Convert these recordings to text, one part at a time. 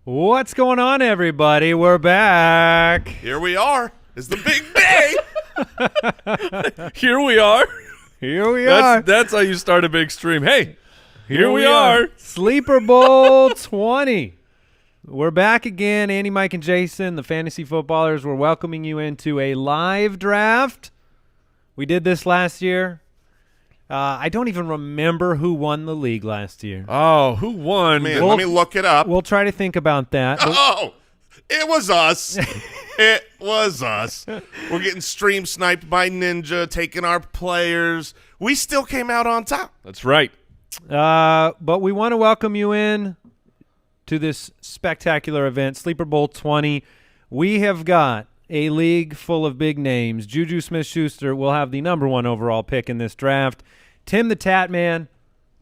What's going on, everybody? We're back. Here we are. It's the big day. Here we are. Here we are. That's how you start a big stream. Hey, here we are. Sleeper Bowl 20. We're back again. Andy, Mike, and Jason, the fantasy footballers, we're welcoming you into a live draft. We did this last year. I don't even remember who won the league last year. Oh, who won? Man, let me look it up. We'll try to think about that. Oh, it was us. It was us. We're getting stream sniped by Ninja, taking our players. We still came out on top. That's right. But we want to welcome you in to this spectacular event, Sleeper Bowl 20. We have got a league full of big names. Juju Smith-Schuster will have the #1 overall pick in this draft. Tim the Tatman,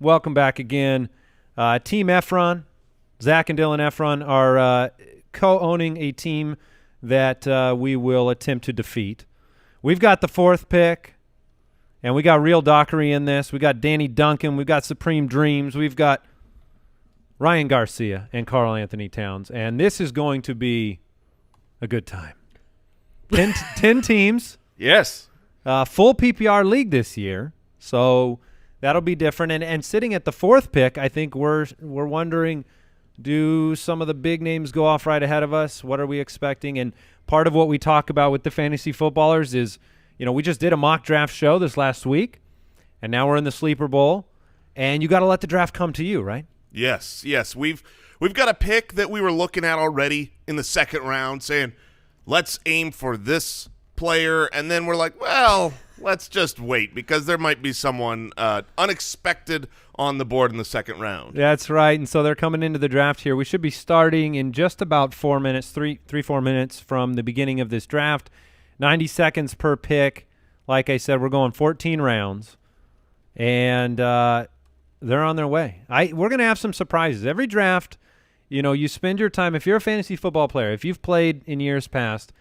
welcome back again. Team Efron, Zach and Dylan Efron are co-owning a team that we will attempt to defeat. We've got the 4th pick, and we got Real Dockery in this. We got Danny Duncan. We've got Supreme Dreams. We've got Ryan Garcia and Carl Anthony Towns, and this is going to be a good time. 10 teams. Yes. Full PPR league this year, so that'll be different. And sitting at the 4th pick, I think we're wondering, do some of the big names go off right ahead of us? What are we expecting? And part of what we talk about with the fantasy footballers is, we just did a mock draft show this last week, and now we're in the Sleeper Bowl, and you got to let the draft come to you, right? Yes. We've got a pick that we were looking at already in the 2nd round, saying, let's aim for this player, and then we're like, well, let's just wait because there might be someone unexpected on the board in the 2nd round. That's right, and so they're coming into the draft here. We should be starting in just about 4 minutes, 4 minutes from the beginning of this draft. 90 seconds per pick. Like I said, we're going 14 rounds, and they're on their way. We're going to have some surprises. Every draft, you spend your time, if you're a fantasy football player, if you've played in years past,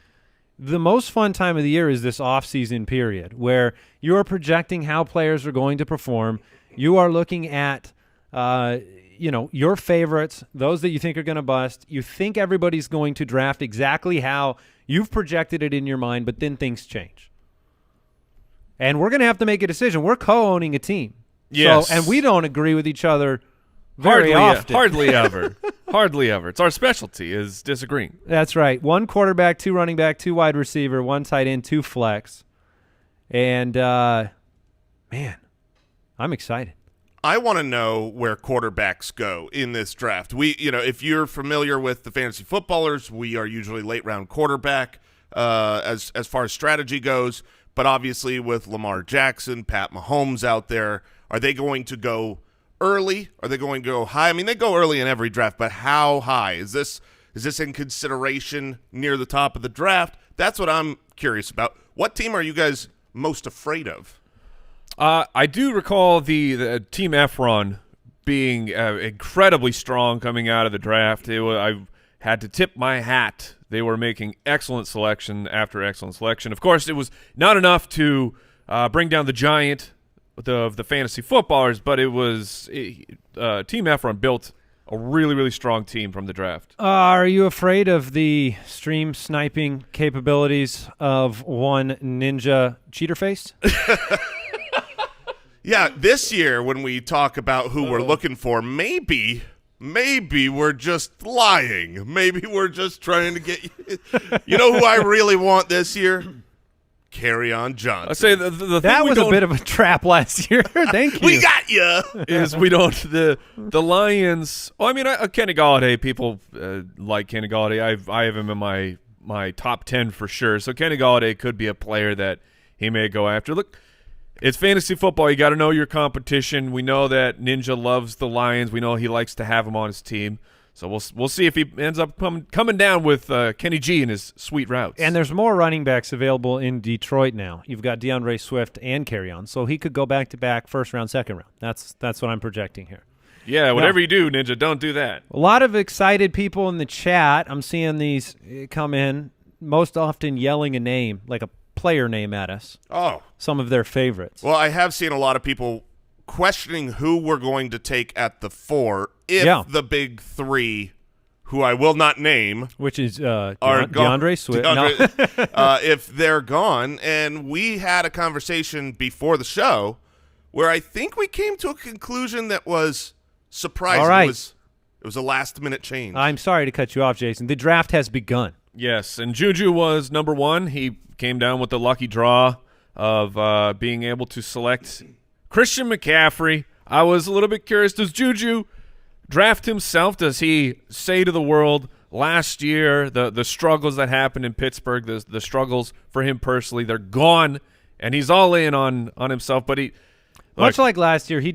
the most fun time of the year is this off-season period where you are projecting how players are going to perform. You are looking at, your favorites, those that you think are going to bust. You think everybody's going to draft exactly how you've projected it in your mind, but then things change. And we're going to have to make a decision. We're co-owning a team. Yes. And we don't agree with each other very often. Hardly ever. Hardly ever. It's our specialty is disagreeing. That's right. 1 quarterback, 2 running back, 2 wide receiver, 1 tight end, 2 flex. And, man, I'm excited. I want to know where quarterbacks go in this draft. If you're familiar with the fantasy footballers, we are usually late round quarterback as far as strategy goes. But obviously with Lamar Jackson, Pat Mahomes out there, are they going to go early? Are they going to go high? I mean, they go early in every draft, but how high? Is this in consideration near the top of the draft? That's what I'm curious about. What team are you guys most afraid of? I do recall the Team Efron being incredibly strong coming out of the draft. I had to tip my hat. They were making excellent selection after excellent selection. Of course, it was not enough to bring down the giant of the fantasy footballers, but it was Team Efron built a really, really strong team from the draft. Are you afraid of the stream sniping capabilities of one Ninja Cheaterface? Yeah, this year when we talk about who we're looking for, maybe we're just lying. Maybe we're just trying to get you. You know who I really want this year? Kerryon Johnson. I say the that thing was a bit of a trap last year. Thank you. We got you. Is we don't the Lions. Well, I mean, Kenny Golladay. People like Kenny Golladay. I have him in my top 10 for sure. So Kenny Golladay could be a player that he may go after. Look, it's fantasy football. You got to know your competition. We know that Ninja loves the Lions. We know he likes to have him on his team. So we'll see if he ends up coming down with Kenny G and his sweet routes. And there's more running backs available in Detroit now. You've got DeAndre Swift and Kerryon, so he could go back-to-back first round, second round. That's what I'm projecting here. Yeah, whatever you do, Ninja, don't do that. A lot of excited people in the chat. I'm seeing these come in, most often yelling a name, like a player name at us. Oh. Some of their favorites. Well, I have seen a lot of people questioning who we're going to take at the 4 if the big 3, who I will not name, which is DeAndre Swift. if they're gone. And we had a conversation before the show where I think we came to a conclusion that was surprising. All right. It was a last-minute change. I'm sorry to cut you off, Jason. The draft has begun. Yes, and Juju was number 1. He came down with the lucky draw of being able to select Christian McCaffrey. I was a little bit curious. Does Juju draft himself? Does he say to the world last year the struggles that happened in Pittsburgh, the struggles for him personally, they're gone, and he's all in on himself? But much like last year, he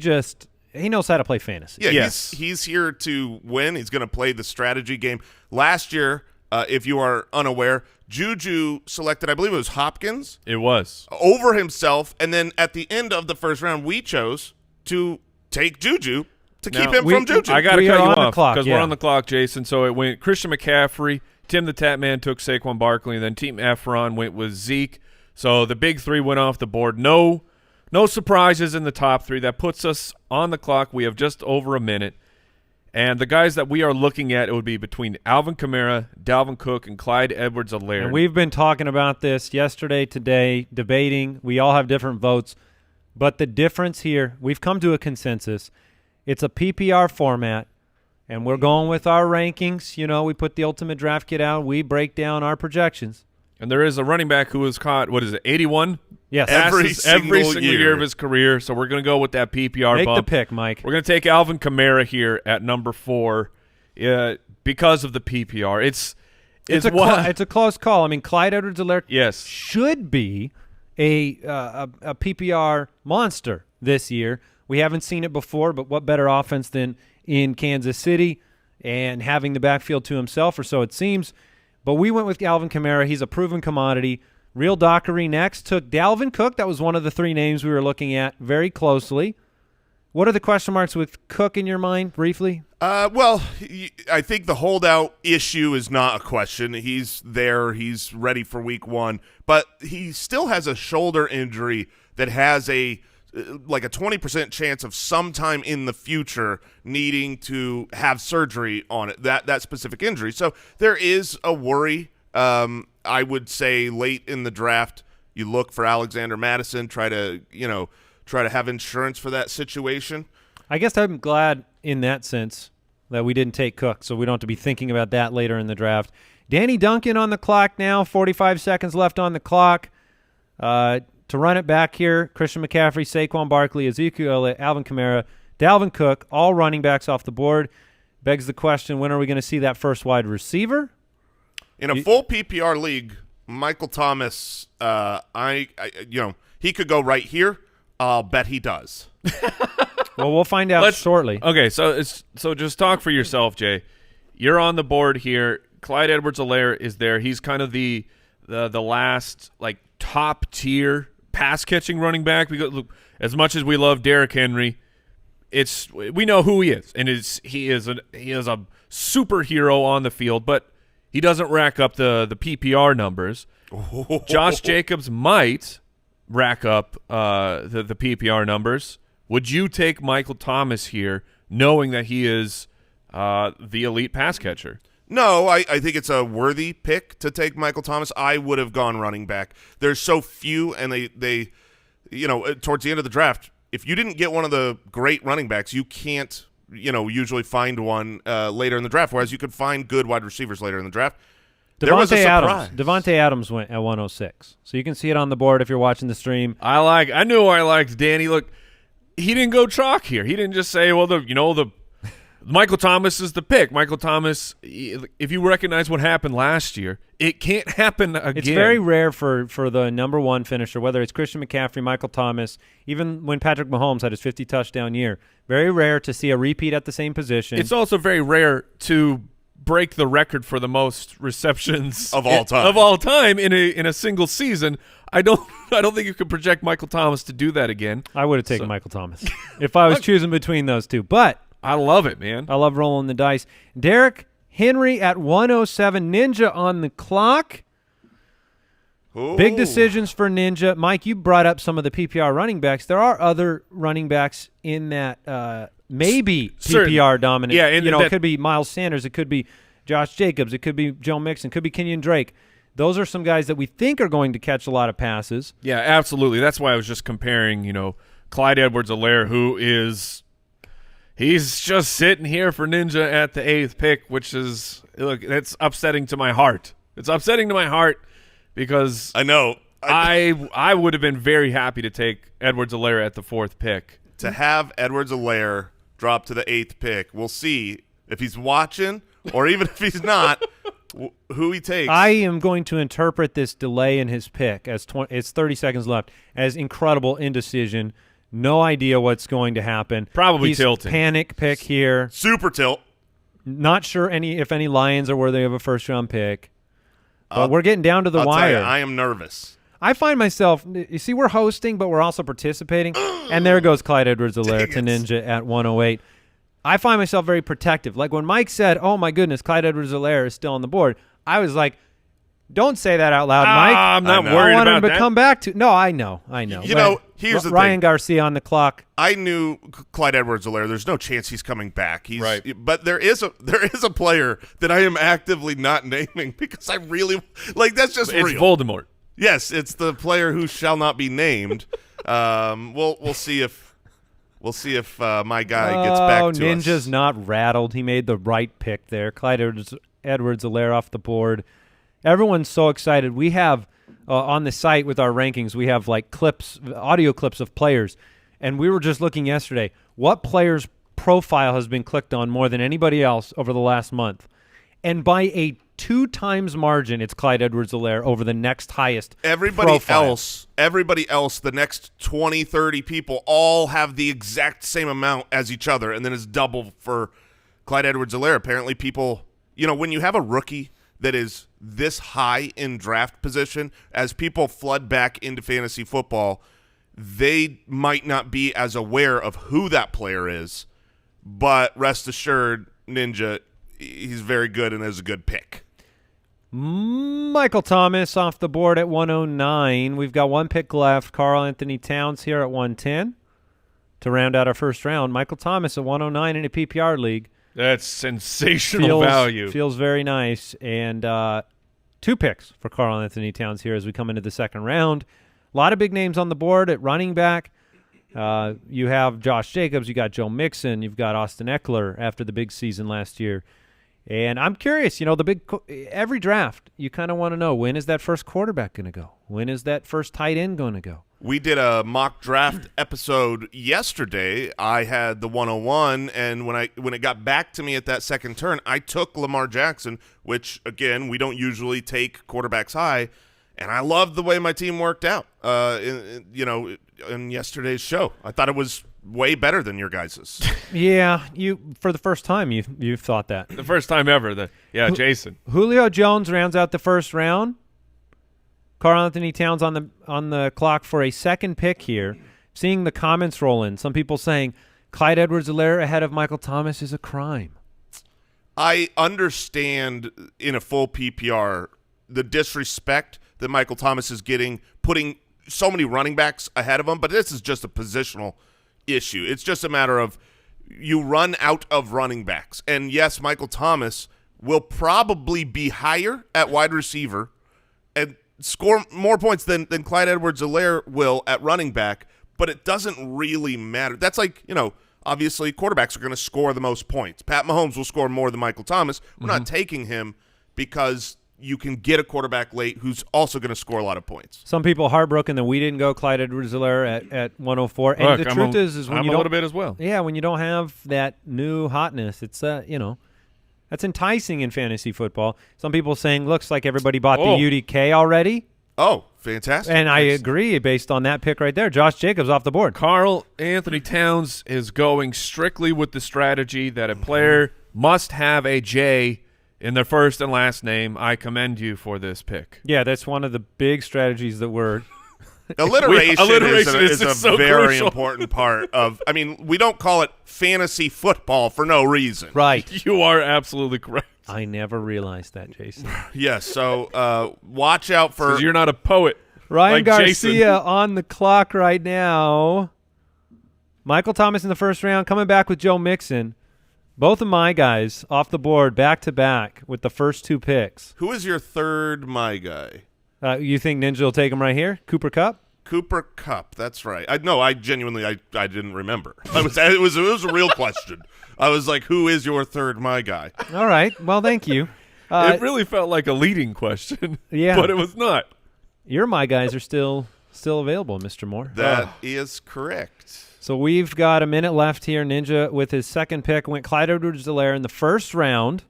knows how to play fantasy. Yeah, yes. he's here to win. He's going to play the strategy game. Last year, if you are unaware, Juju selected, I believe it was Hopkins. It was. Over himself, and then at the end of the first round, we chose to take Juju to keep him from Juju. I got to cut you off because yeah. we're on the clock, Jason. So it went Christian McCaffrey, Tim the Tatman took Saquon Barkley, and then Team Efron went with Zeke. So the big 3 went off the board. No surprises in the top 3. That puts us on the clock. We have just over a minute. And the guys that we are looking at, it would be between Alvin Kamara, Dalvin Cook, and Clyde Edwards-Helaire. And we've been talking about this yesterday, today, debating. We all have different votes. But the difference here, we've come to a consensus. It's a PPR format, and we're going with our rankings. You know, we put the Ultimate Draft Kit out. We break down our projections. And there is a running back who was caught, 81? Yes. Every single year of his career. So we're going to go with that PPR Make bump. the pick, Mike. We're going to take Alvin Kamara here at number 4 because of the PPR. It's a close call. I mean, Clyde Edwards-Helaire should be a PPR monster this year. We haven't seen it before, but what better offense than in Kansas City and having the backfield to himself, or so it seems. But we went with Alvin Kamara. He's a proven commodity. Real Dockery next took Dalvin Cook. That was one of the 3 names we were looking at very closely. What are the question marks with Cook in your mind, briefly? Well, I think the holdout issue is not a question. He's there. He's ready for week 1. But he still has a shoulder injury that has a 20% chance of sometime in the future needing to have surgery on it, that specific injury. So there is a worry. I would say late in the draft, you look for Alexander Madison, try to have insurance for that situation. I guess I'm glad in that sense that we didn't take Cook, so we don't have to be thinking about that later in the draft. Danny Duncan on the clock now, 45 seconds left on the clock. To run it back here, Christian McCaffrey, Saquon Barkley, Ezekiel Elliott, Alvin Kamara, Dalvin Cook, all running backs off the board. Begs the question, when are we going to see that first wide receiver? In a full PPR league, Michael Thomas, he could go right here. I'll bet he does. Well, we'll find out shortly. Okay, so just talk for yourself, Jay. You're on the board here. Clyde Edwards-Helaire is there. He's kind of the last top tier pass catching running back. Because look, as much as we love Derrick Henry, we know who he is, and he is a superhero on the field, but he doesn't rack up the PPR numbers. Josh Jacobs might rack up the PPR numbers. Would you take Michael Thomas here, knowing that he is the elite pass catcher? No, I think it's a worthy pick to take Michael Thomas. I would have gone running back. There's so few, and they towards the end of the draft, if you didn't get one of the great running backs, you can't usually find one later in the draft, whereas you could find good wide receivers later in the draft. Devontae Adams went at 106. So you can see it on the board if you're watching the stream. I knew I liked Danny. Look, he didn't go chalk here. He didn't just say, well, the Michael Thomas is the pick. Michael Thomas, if you recognize what happened last year, it can't happen again. It's very rare for the number 1 finisher, whether it's Christian McCaffrey, Michael Thomas, even when Patrick Mahomes had his 50-touchdown year. Very rare to see a repeat at the same position. It's also very rare to break the record for the most receptions of all time in a single season. I don't think you could project Michael Thomas to do that again. I would have taken Michael Thomas if I was choosing between those two, but I love it, man. I love rolling the dice. Derrick Henry at 107. Ninja on the clock. Ooh. Big decisions for Ninja. Mike, you brought up some of the PPR running backs. There are other running backs in that maybe PPR dominant. Yeah, it could be Miles Sanders. It could be Josh Jacobs. It could be Joe Mixon. Could be Kenyon Drake. Those are some guys that we think are going to catch a lot of passes. Yeah, absolutely. That's why I was just comparing, Clyde Edwards-Helaire, who is – he's just sitting here for Ninja at the 8th pick, which is – look, it's upsetting to my heart. It's upsetting to my heart because I know. I would have been very happy to take Edwards-Helaire at the 4th pick. To have Edwards-Helaire drop to the 8th pick, we'll see if he's watching or even if he's not – who he takes. I am going to interpret this delay in his pick as it's 30 seconds left as incredible indecision. No idea what's going to happen. Probably He's tilting. Panic pick here. Super tilt. Not sure if any Lions are worthy of a first-round pick. But we're getting down to the I'll wire. tell you, I am nervous. I find myself, you see, we're hosting, but we're also participating. And there goes Clyde Edwards-Helaire to Ninja at 108. I find myself very protective. Like when Mike said, oh, my goodness, Clyde Edwards-Helaire is still on the board, I was like, don't say that out loud, Mike. I'm not worried I want about him to that. come back to. No, I know. Here's the Ryan thing. Garcia on the clock. I knew Clyde Edwards-Helaire. There's no chance he's coming back. Right. But there is a player that I am actively not naming because I really like. That's just It's real. Voldemort. Yes, it's the player who shall not be named. We'll see if my guy gets back to us. Ninja's not rattled. He made the right pick there. Clyde Edwards-Helaire off the board. Everyone's so excited. We have on the site with our rankings, we have like audio clips of players. And we were just looking yesterday. What player's profile has been clicked on more than anybody else over the last month? And by a 2 times margin, it's Clyde Edwards-Helaire over the next highest Everybody profile. else, the next 20, 30 people all have the exact same amount as each other, and then it's double for Clyde Edwards-Helaire. Apparently people, when you have a rookie that is this high in draft position, as people flood back into fantasy football, they might not be as aware of who that player is, but rest assured, Ninja, he's very good and is a good pick. Michael Thomas off the board at 109. We've got one pick left. Karl Anthony Towns here at 110 to round out our first round. Michael Thomas at 109 in a PPR league. That's sensational value. Feels very nice. And 2 picks for Karl Anthony Towns here as we come into the second round. A lot of big names on the board at running back. You have Josh Jacobs. You got Joe Mixon. You've got Austin Eckler after the big season last year. And I'm curious, every draft, you kind of want to know, when is that first quarterback going to go? When is that first tight end going to go? We did a mock draft episode yesterday. I had the 101, and when it got back to me at that second turn, I took Lamar Jackson, which, again, we don't usually take quarterbacks high, and I loved the way my team worked out in yesterday's show. I thought it was way better than your guys's. Yeah, for the first time you've thought that. The first time ever. Jason. Julio Jones rounds out the first round. Karl Anthony Towns on the clock for a second pick here. Seeing the comments roll in. Some people saying Clyde Edwards-Helaire ahead of Michael Thomas is a crime. I understand in a full PPR the disrespect that Michael Thomas is getting, putting so many running backs ahead of him, but this is just a positional issue. It's just a matter of you run out of running backs. And yes, Michael Thomas will probably be higher at wide receiver and score more points than Clyde Edwards-Helaire will at running back, but it doesn't really matter. That's like, obviously quarterbacks are going to score the most points. Pat Mahomes will score more than Michael Thomas. We're not taking him because you can get a quarterback late who's also going to score a lot of points. Some people heartbroken that we didn't go Clyde Edwards-Helaire at 104. And Look, the truth is when I'm you a don't, little bit as well. Yeah, when you don't have that new hotness, it's that's enticing in fantasy football. Some people saying looks like everybody bought the UDK already. Oh, fantastic. And I agree based on that pick right there. Josh Jacobs off the board. Karl Anthony Towns is going strictly with the strategy that a player must have a J in their first and last name. I commend you for this pick. Yeah, that's one of the big strategies that we're Alliteration is a so very crucial. important part of – we don't call it fantasy football for no reason. right. You are absolutely correct. I never realized that, Jason. Yes, so watch out for – Because you're not a poet. Ryan like Garcia Jason. on the clock right now. Michael Thomas in the first round, coming back with Joe Mixon. Both of my guys off the board back-to-back with the first 2 picks. Who is your third my guy? You think Ninja will take him right here? Cooper Kupp? Cooper Kupp, that's right. I genuinely I didn't remember. It was a real question. I was like, who is your third my guy? All right. Well, thank you. It really felt like a leading question. Yeah. But it was not. Your my guys are still available, Mr. Moore. That is correct. So we've got a minute left here. Ninja with his second pick went Clyde Edwards-Helaire in the first round.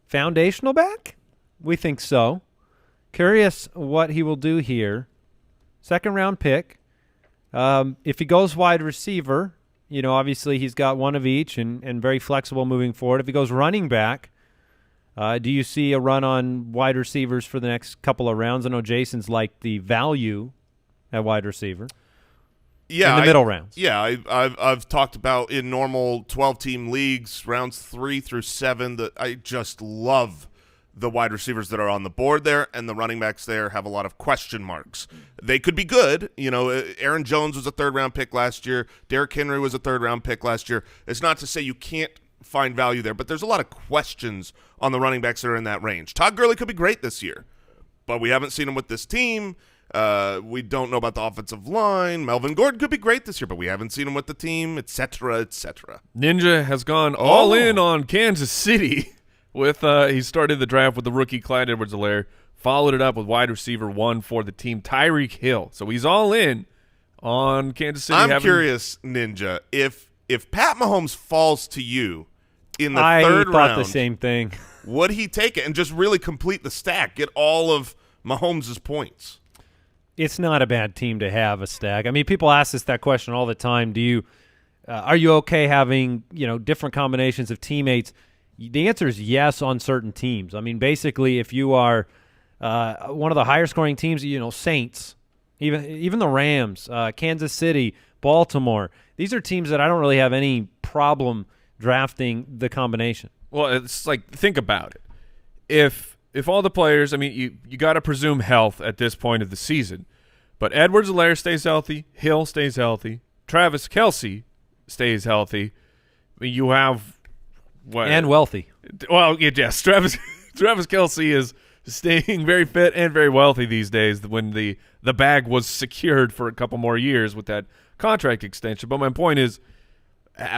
Foundational back? We think so. Curious what he will do here. Second round pick. If he goes wide receiver, obviously he's got one of each and very flexible moving forward. If he goes running back, do you see a run on wide receivers for the next couple of rounds? I know Jason's liked the value at wide receiver. Yeah, in the middle rounds. Yeah, I've talked about in normal 12-team leagues, rounds 3 through 7, that I just love the wide receivers that are on the board there, and the running backs there have a lot of question marks. They could be good. Aaron Jones was a third-round pick last year. Derrick Henry was a third-round pick last year. It's not to say you can't find value there, but there's a lot of questions on the running backs that are in that range. Todd Gurley could be great this year, but we haven't seen him with this team. We don't know about the offensive line. Melvin Gordon could be great this year, but we haven't seen him with the team, et cetera, et cetera. Ninja has gone all in on Kansas City. He started the draft with the rookie Clyde Edwards-Helaire, followed it up with wide receiver 1 for the team, Tyreek Hill. So he's all in on Kansas City. I'm curious, Ninja, if Pat Mahomes falls to you in the third round, I thought the same thing. Would he take it and just really complete the stack, get all of Mahomes' points? It's not a bad team to have a stack. I mean, people ask us that question all the time. Are you okay having different combinations of teammates? The answer is yes on certain teams. I mean, basically, if you are one of the higher scoring teams, Saints, even the Rams, Kansas City, Baltimore, these are teams that I don't really have any problem drafting the combination. Well, it's like, think about it. If all the players, I mean, you got to presume health at this point of the season, but Edwards-Helaire stays healthy, Hill stays healthy, Travis Kelce stays healthy. I mean, you have what? And wealthy. Well, yes, Travis Kelce is staying very fit and very wealthy these days when the bag was secured for a couple more years with that contract extension. But my point is,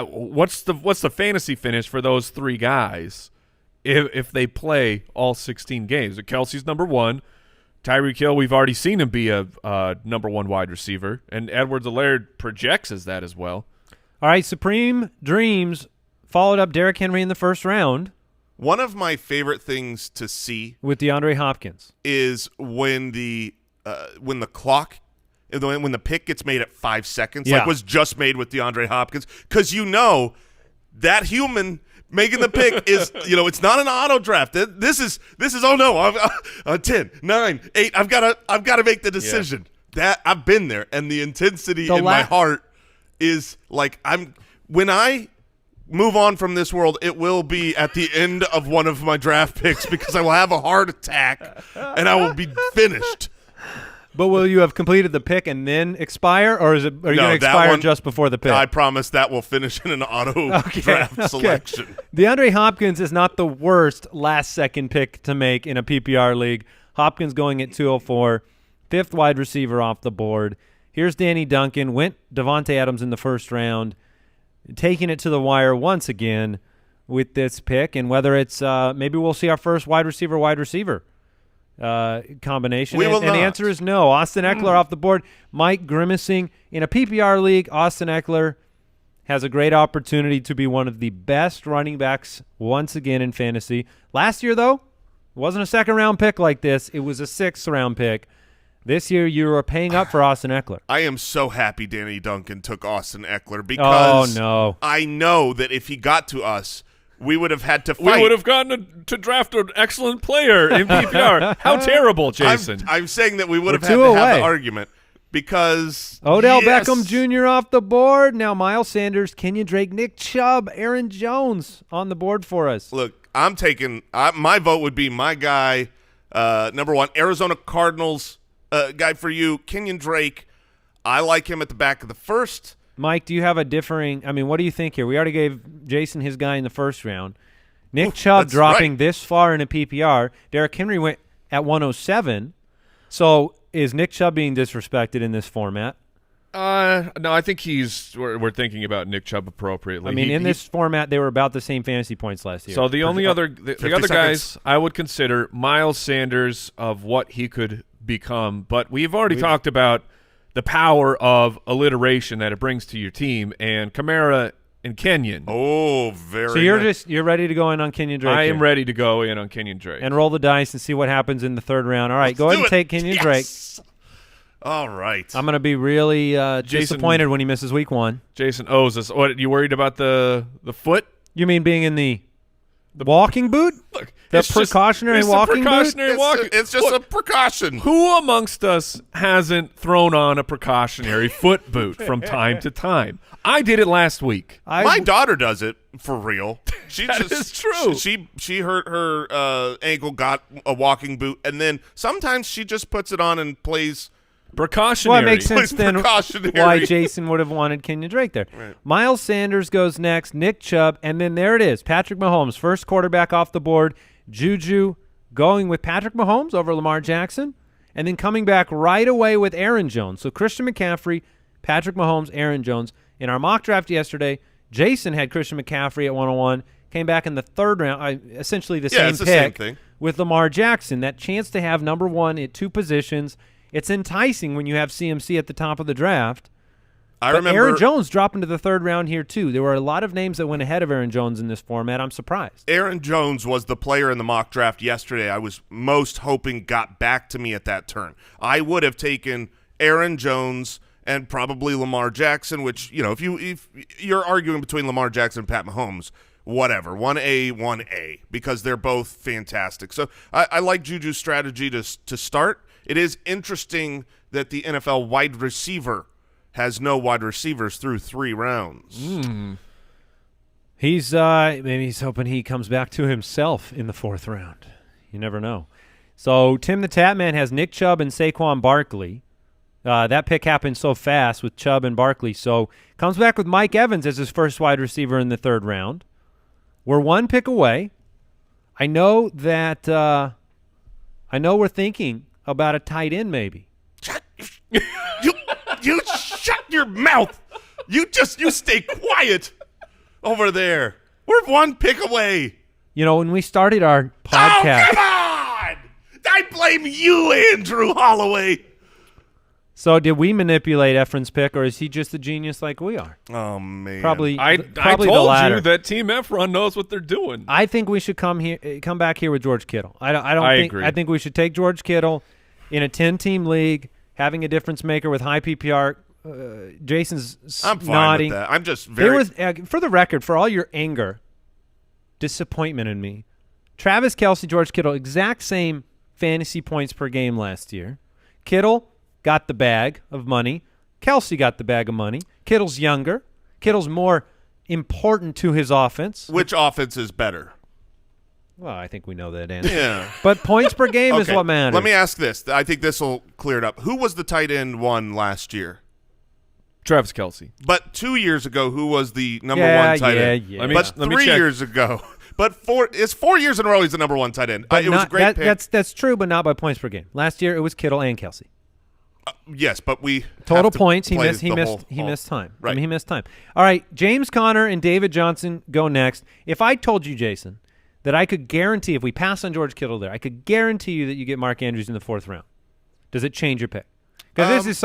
what's the fantasy finish for those 3 guys if they play all 16 games? Kelce's number 1. Tyreek Hill, we've already seen him be a number 1 wide receiver, and Edwards-Helaire projects as that as well. All right, Supreme Dreams followed up Derrick Henry in the first round. One of my favorite things to see with DeAndre Hopkins is when the clock, when the pick gets made at 5 seconds, like was just made with DeAndre Hopkins, because that human making the pick is, it's not an auto draft. This is oh no, 10, 9, 8. I've got to make the decision. That I've been there, and the intensity in my heart is like when I move on from this world, it will be at the end of one of my draft picks because I will have a heart attack and I will be finished. But will you have completed the pick and then expire, or are you going to expire just before the pick? I promise that will finish in an auto draft selection. DeAndre Hopkins is not the worst last-second pick to make in a PPR league. Hopkins going at 204, 5th wide receiver off the board. Here's Danny Duncan, went Devontae Adams in the first round, taking it to the wire once again with this pick, and whether it's maybe we'll see our first wide receiver combination. We will and the not. answer is no. Austin Eckler off the board. Mike grimacing. In a PPR league, Austin Eckler has a great opportunity to be one of the best running backs once again in fantasy. Last year, though, it wasn't a second-round pick like this. It was a 6th-round pick. This year, you are paying up for Austin Eckler. I am so happy Danny Duncan took Austin Eckler because I know that if he got to us, we would have had to fight. We would have gotten to draft an excellent player in PPR. How terrible, Jason. I'm saying that we would have had to have the argument because Odell Beckham Jr. off the board. Now Miles Sanders, Kenyon Drake, Nick Chubb, Aaron Jones on the board for us. Look, I'm taking my vote would be my guy, number 1, Arizona Cardinals guy for you, Kenyon Drake. I like him at the back of the first. Mike, do you have a differing? I mean, what do you think here? We already gave Jason his guy in the first round. Nick Chubb dropping this far in a PPR. Derrick Henry went at 107. So is Nick Chubb being disrespected in this format? No, I think we're thinking about Nick Chubb appropriately. I mean, in this format, they were about the same fantasy points last year. So the only other guys I would consider Miles Sanders of what he could become, but we've already talked about the power of alliteration that it brings to your team, and Kamara and Kenyon. Oh, very. So you're ready to go in on Kenyon Drake. I am ready to go in on Kenyon Drake and roll the dice and see what happens in the third round. All right, go ahead and take Kenyon Drake. All right. I'm going to be really disappointed when he misses week 1. Jason owes us. What, you worried about the foot? You mean being in the walking boot? Look, the precautionary walking boot? It's just a precaution. Who amongst us hasn't thrown on a precautionary foot boot from time to time? I did it last week. My daughter does it for real. That is true. She hurt her ankle, got a walking boot, and then sometimes she just puts it on and plays precautionary. Well, it makes sense then why Jason would have wanted Kenyon Drake there. Right. Miles Sanders goes next, Nick Chubb, and then there it is. Patrick Mahomes, first quarterback off the board. Juju going with Patrick Mahomes over Lamar Jackson, and then coming back right away with Aaron Jones. So Christian McCaffrey, Patrick Mahomes, Aaron Jones. In our mock draft yesterday, Jason had Christian McCaffrey at 101, came back in the third round, essentially the same pick same thing. with Lamar Jackson. That chance to have number 1 at 2 positions. It's enticing when you have CMC at the top of the draft. I but remember Aaron Jones dropped into the third round here, too. There were a lot of names that went ahead of Aaron Jones in this format. I'm surprised. Aaron Jones was the player in the mock draft yesterday I was most hoping got back to me at that turn. I would have taken Aaron Jones and probably Lamar Jackson, which, if you're arguing between Lamar Jackson and Pat Mahomes, whatever, 1A, 1A, because they're both fantastic. So I like Juju's strategy to start. It is interesting that the NFL wide receiver has no wide receivers through 3 rounds. He's maybe he's hoping he comes back to himself in the 4th round. You never know. So Tim the Tatman has Nick Chubb and Saquon Barkley. That pick happened so fast with Chubb and Barkley. So comes back with Mike Evans as his first wide receiver in the 3rd round. We're 1 pick away. I know that we're thinking about a tight end maybe. You shut your mouth. You stay quiet over there. We're 1 pick away. When we started our podcast. Oh, come on! I blame you, Andrew Holloway. So did we manipulate Efren's pick, or is he just a genius like we are? Oh, man. Probably I the told latter. you that Team Efron knows what they're doing. I think we should come back here with George Kittle. I agree. I think we should take George Kittle in a 10-team league, having a difference maker with high PPR. Jason's I'm fine nodding. with that. I'm just very. For the record, for all your anger, disappointment in me, Travis Kelce, George Kittle, exact same fantasy points per game last year. Kittle got the bag of money. Kelce got the bag of money. Kittle's younger. Kittle's more important to his offense. Which offense is better? Well, I think we know that answer. Yeah. But points per game is what matters. Let me ask this. I think this will clear it up. Who was the tight end 1 last year? Travis Kelce. But 2 years ago, who was the number 1 tight end? Yeah. But 3 years ago. But 4 years in a row he's the number 1 tight end. It was a great pick. That's true, but not by points per game. Last year it was Kittle and Kelce. Yes, but we total points. He missed time. Right. I mean, he missed time. All right, James Conner and David Johnson go next. If I told you, Jason, that I could guarantee if we pass on George Kittle there, I could guarantee you that you get Mark Andrews in the 4th round. Does it change your pick? Because these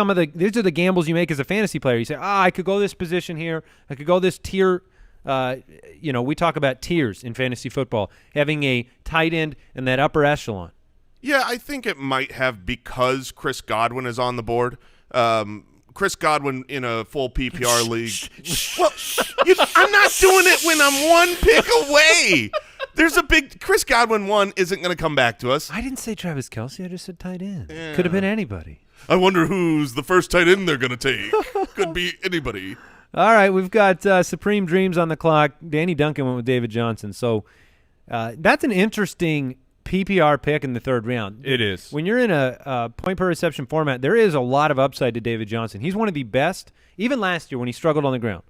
are the gambles you make as a fantasy player. You say, I could go this position here. I could go this tier. We talk about tiers in fantasy football, having a tight end in that upper echelon. Yeah, I think it might have because Chris Godwin is on the board. Chris Godwin in a full PPR league. Well, I'm not doing it when I'm 1 pick away. There's a big Chris Godwin 1 isn't going to come back to us. I didn't say Travis Kelce. I just said tight end. Yeah. Could have been anybody. I wonder who's the first tight end they're going to take. Could be anybody. All right, we've got Supreme Dreams on the clock. Danny Duncan went with David Johnson. So that's an interesting PPR pick in the third round. It is. When you're in a point per reception format, there is a lot of upside to David Johnson. He's one of the best, even last year when he struggled on the ground,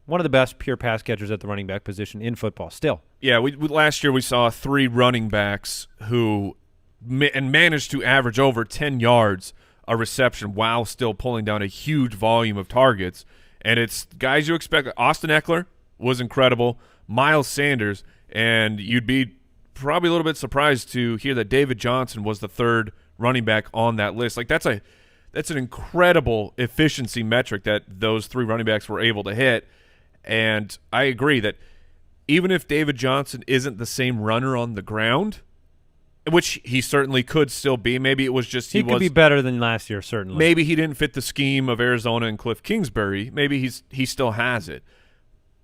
one of the best pure pass catchers at the running back position in football still. Yeah, last year we saw 3 running backs who managed to average over 10 yards a reception while still pulling down a huge volume of targets. And it's guys you expect. Austin Eckler was incredible. Miles Sanders, and you'd be probably a little bit surprised to hear that David Johnson was the third running back on that list. Like that's an incredible efficiency metric that those 3 running backs were able to hit. And I agree that even if David Johnson isn't the same runner on the ground, which he certainly could still be, maybe it was just he could be better than last year, certainly. Maybe he didn't fit the scheme of Arizona and Cliff Kingsbury. Maybe he still has it.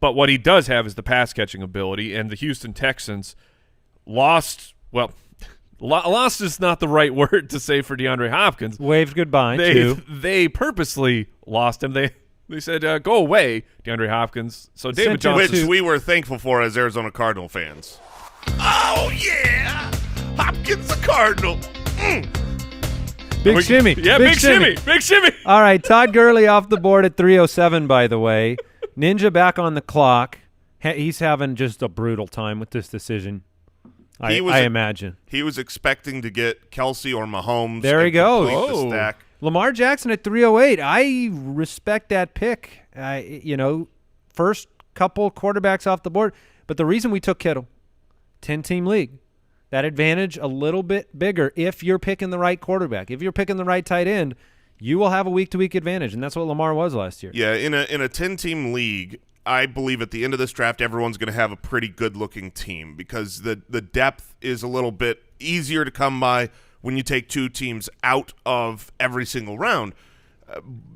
But what he does have is the pass-catching ability, and the Houston Texans lost is not the right word to say for DeAndre Hopkins. Waved goodbye, too. They purposely lost him. They said, go away, DeAndre Hopkins. So David Johnson. Which we were thankful for as Arizona Cardinal fans. Oh, yeah! Hopkins the Cardinal. Big shimmy. Yeah, big shimmy. Big shimmy. All right, Todd Gurley off the board at 3:07, by the way. Ninja back on the clock. He's having just a brutal time with this decision, I imagine. He was expecting to get Kelsey or Mahomes. There he goes. The stack. Lamar Jackson at 3:08. I respect that pick. First couple quarterbacks off the board. But the reason we took Kittle, 10-team league, that advantage a little bit bigger if you're picking the right quarterback. If you're picking the right tight end, you will have a week-to-week advantage, and that's what Lamar was last year. Yeah, in a 10-team league, I believe at the end of this draft, everyone's going to have a pretty good-looking team because the depth is a little bit easier to come by when you take 2 teams out of every single round.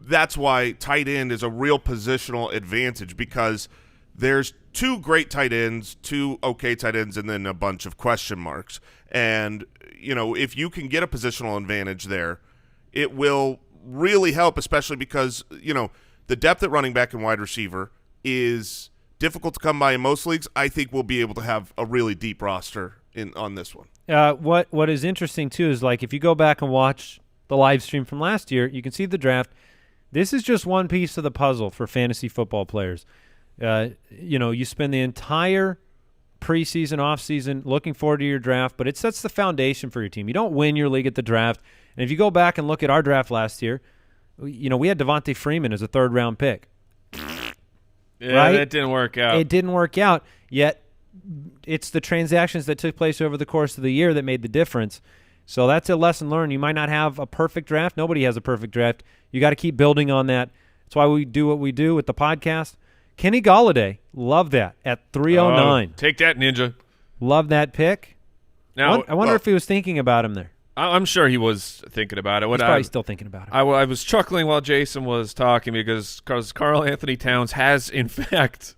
That's why tight end is a real positional advantage because there's 2 great tight ends, 2 okay tight ends, and then a bunch of question marks. And, if you can get a positional advantage there, it will really help, especially because, the depth at running back and wide receiver is difficult to come by in most leagues. I think we'll be able to have a really deep roster on this one. What is interesting, too, is like if you go back and watch the live stream from last year, you can see the draft. This is just one piece of the puzzle for fantasy football players. You spend the entire preseason, offseason looking forward to your draft, but it sets the foundation for your team. You don't win your league at the draft. And if you go back and look at our draft last year, we had Devontae Freeman as a third-round pick. Yeah, right? That didn't work out. It didn't work out, yet it's the transactions that took place over the course of the year that made the difference. So that's a lesson learned. You might not have a perfect draft. Nobody has a perfect draft. You got to keep building on that. That's why we do what we do with the podcast. Kenny Golladay, love that, at 309. Take that, Ninja. Love that pick. Now, I wonder if he was thinking about him there. I'm sure he was thinking about it. He's probably still thinking about it. I was chuckling while Jason was talking because Karl Anthony Towns has, in fact,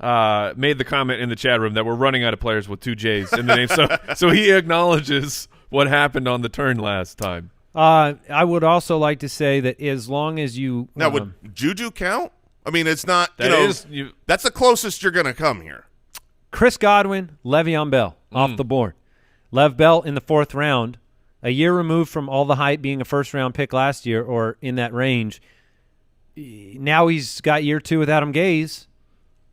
made the comment in the chat room that we're running out of players with 2 J's in the name. So he acknowledges what happened on the turn last time. I would also like to say that as long as you now would Juju count? I mean, it's not. That's the closest you're going to come here. Chris Godwin, Le'Veon Bell off the board. Lev Bell in the 4th round, a year removed from all the hype being a first-round pick last year or in that range. Now he's got year 2 with Adam Gase.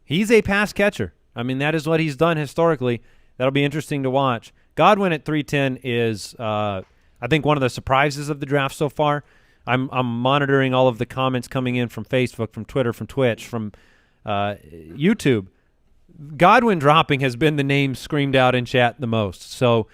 He's a pass catcher. I mean, that is what he's done historically. That'll be interesting to watch. Godwin at 310 is, I think, one of the surprises of the draft so far. I'm monitoring all of the comments coming in from Facebook, from Twitter, from Twitch, from YouTube. Godwin dropping has been the name screamed out in chat the most. So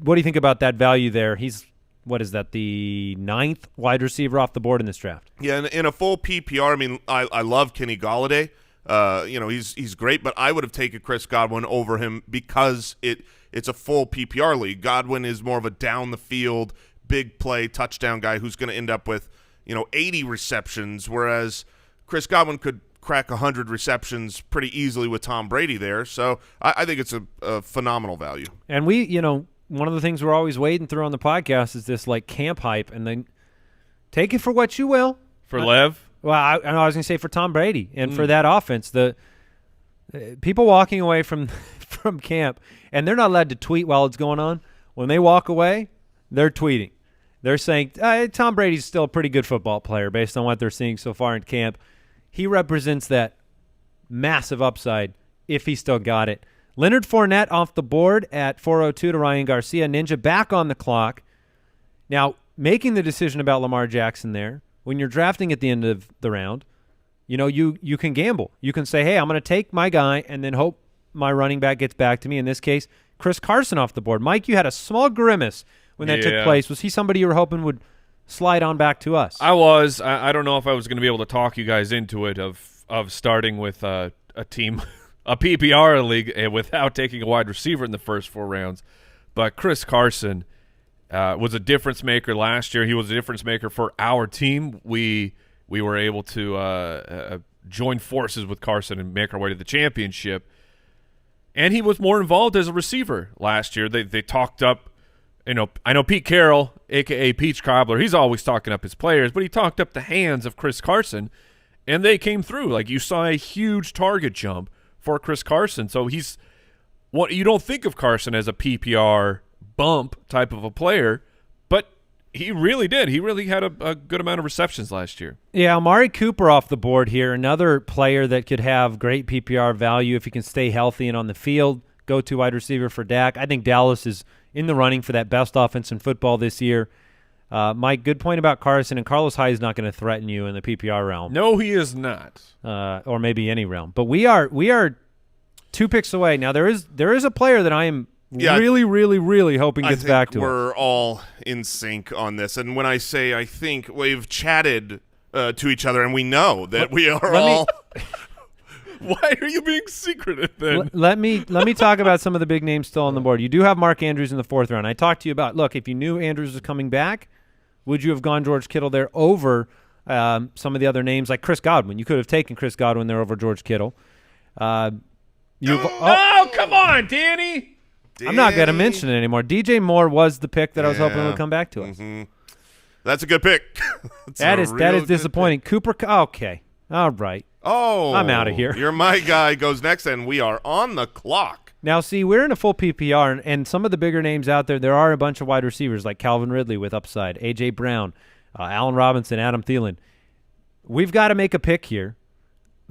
what do you think about that value there? He's, what is that, the 9th wide receiver off the board in this draft? Yeah, in a full PPR, I mean, I love Kenny Golladay. He's great, but I would have taken Chris Godwin over him because it's a full PPR league. Godwin is more of a down-the-field, big play touchdown guy who's going to end up with 80 receptions, whereas Chris Godwin could crack 100 receptions pretty easily with Tom Brady there. So I think it's a phenomenal value. And we, one of the things we're always wading through on the podcast is this like camp hype, and then take it for what you will. For Lev? Well, I was going to say for Tom Brady and for that offense, the people walking away from from camp, and they're not allowed to tweet while it's going on. When they walk away, they're tweeting. They're saying, Tom Brady's still a pretty good football player based on what they're seeing so far in camp. He represents that massive upside if he still got it. Leonard Fournette off the board at 4:02 to Ryan Garcia. Ninja back on the clock. Now, making the decision about Lamar Jackson there, when you're drafting at the end of the round, you can gamble. You can say, hey, I'm going to take my guy and then hope my running back gets back to me. In this case, Chris Carson off the board. Mike, you had a small grimace when that took place. Was he somebody you were hoping would slide on back to us? I was. I don't know if I was going to be able to talk you guys into it of starting with a team, a PPR league, without taking a wide receiver in the first 4 rounds. But Chris Carson was a difference maker last year. He was a difference maker for our team. We were able to join forces with Carson and make our way to the championship. And he was more involved as a receiver last year. They talked up, I know Pete Carroll, a.k.a. Peach Cobbler, he's always talking up his players, but he talked up the hands of Chris Carson, and they came through. Like, you saw a huge target jump for Chris Carson. So you don't think of Carson as a PPR bump type of a player, but he really did. He really had a good amount of receptions last year. Yeah, Amari Cooper off the board here, another player that could have great PPR value if he can stay healthy and on the field. Go-to wide receiver for Dak. I think Dallas is in the running for that best offense in football this year. Mike, good point about Carson, and Carlos Hyde is not going to threaten you in the PPR realm. No, he is not. Or maybe any realm. But we are 2 picks away. Now, there is a player that I am really, really, really hoping gets back to us. We're all in sync on this. And when I say I think, we've chatted to each other, and we know that we are all – Why are you being secretive then? Let me talk about some of the big names still on the board. You do have Mark Andrews in the 4th round. I talked to you about, look, if you knew Andrews was coming back, would you have gone George Kittle there over some of the other names like Chris Godwin? You could have taken Chris Godwin there over George Kittle. Come on, Danny. I'm not going to mention it anymore. DJ Moore was the pick that I was hoping would come back to us. Mm-hmm. That's a good pick. that is disappointing. Cooper, okay. All right. Oh, I'm out of here. You're my guy goes next, and we are on the clock. Now, see, we're in a full PPR, and some of the bigger names out there are a bunch of wide receivers like Calvin Ridley with upside, A.J. Brown, Allen Robinson, Adam Thielen. We've got to make a pick here.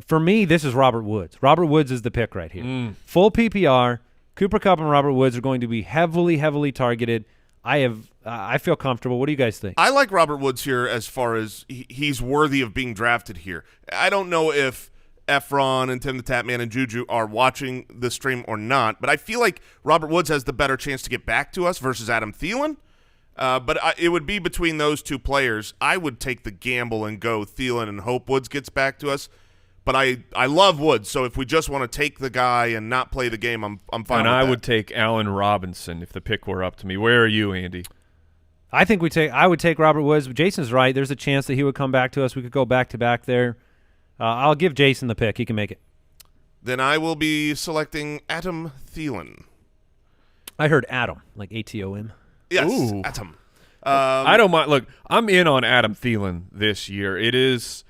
For me, this is Robert Woods. Robert Woods is the pick right here. Full PPR. Cooper Kupp and Robert Woods are going to be heavily, heavily targeted. I feel comfortable. What do you guys think? I like Robert Woods here as far as he's worthy of being drafted here. I don't know if Efron and Tim the Tatman and Juju are watching the stream or not, but I feel like Robert Woods has the better chance to get back to us versus Adam Thielen. But it would be between those 2 players. I would take the gamble and go Thielen and hope Woods gets back to us. But I love Woods, so if we just want to take the guy and not play the game, I'm fine with that. And I would take Allen Robinson if the pick were up to me. Where are you, Andy? I would take Robert Woods. Jason's right. There's a chance that he would come back to us. We could go back-to-back there. I'll give Jason the pick. He can make it. Then I will be selecting Adam Thielen. I heard Adam, like A-T-O-M. Yes, Ooh. Adam. I don't mind. Look, I'm in on Adam Thielen this year. It is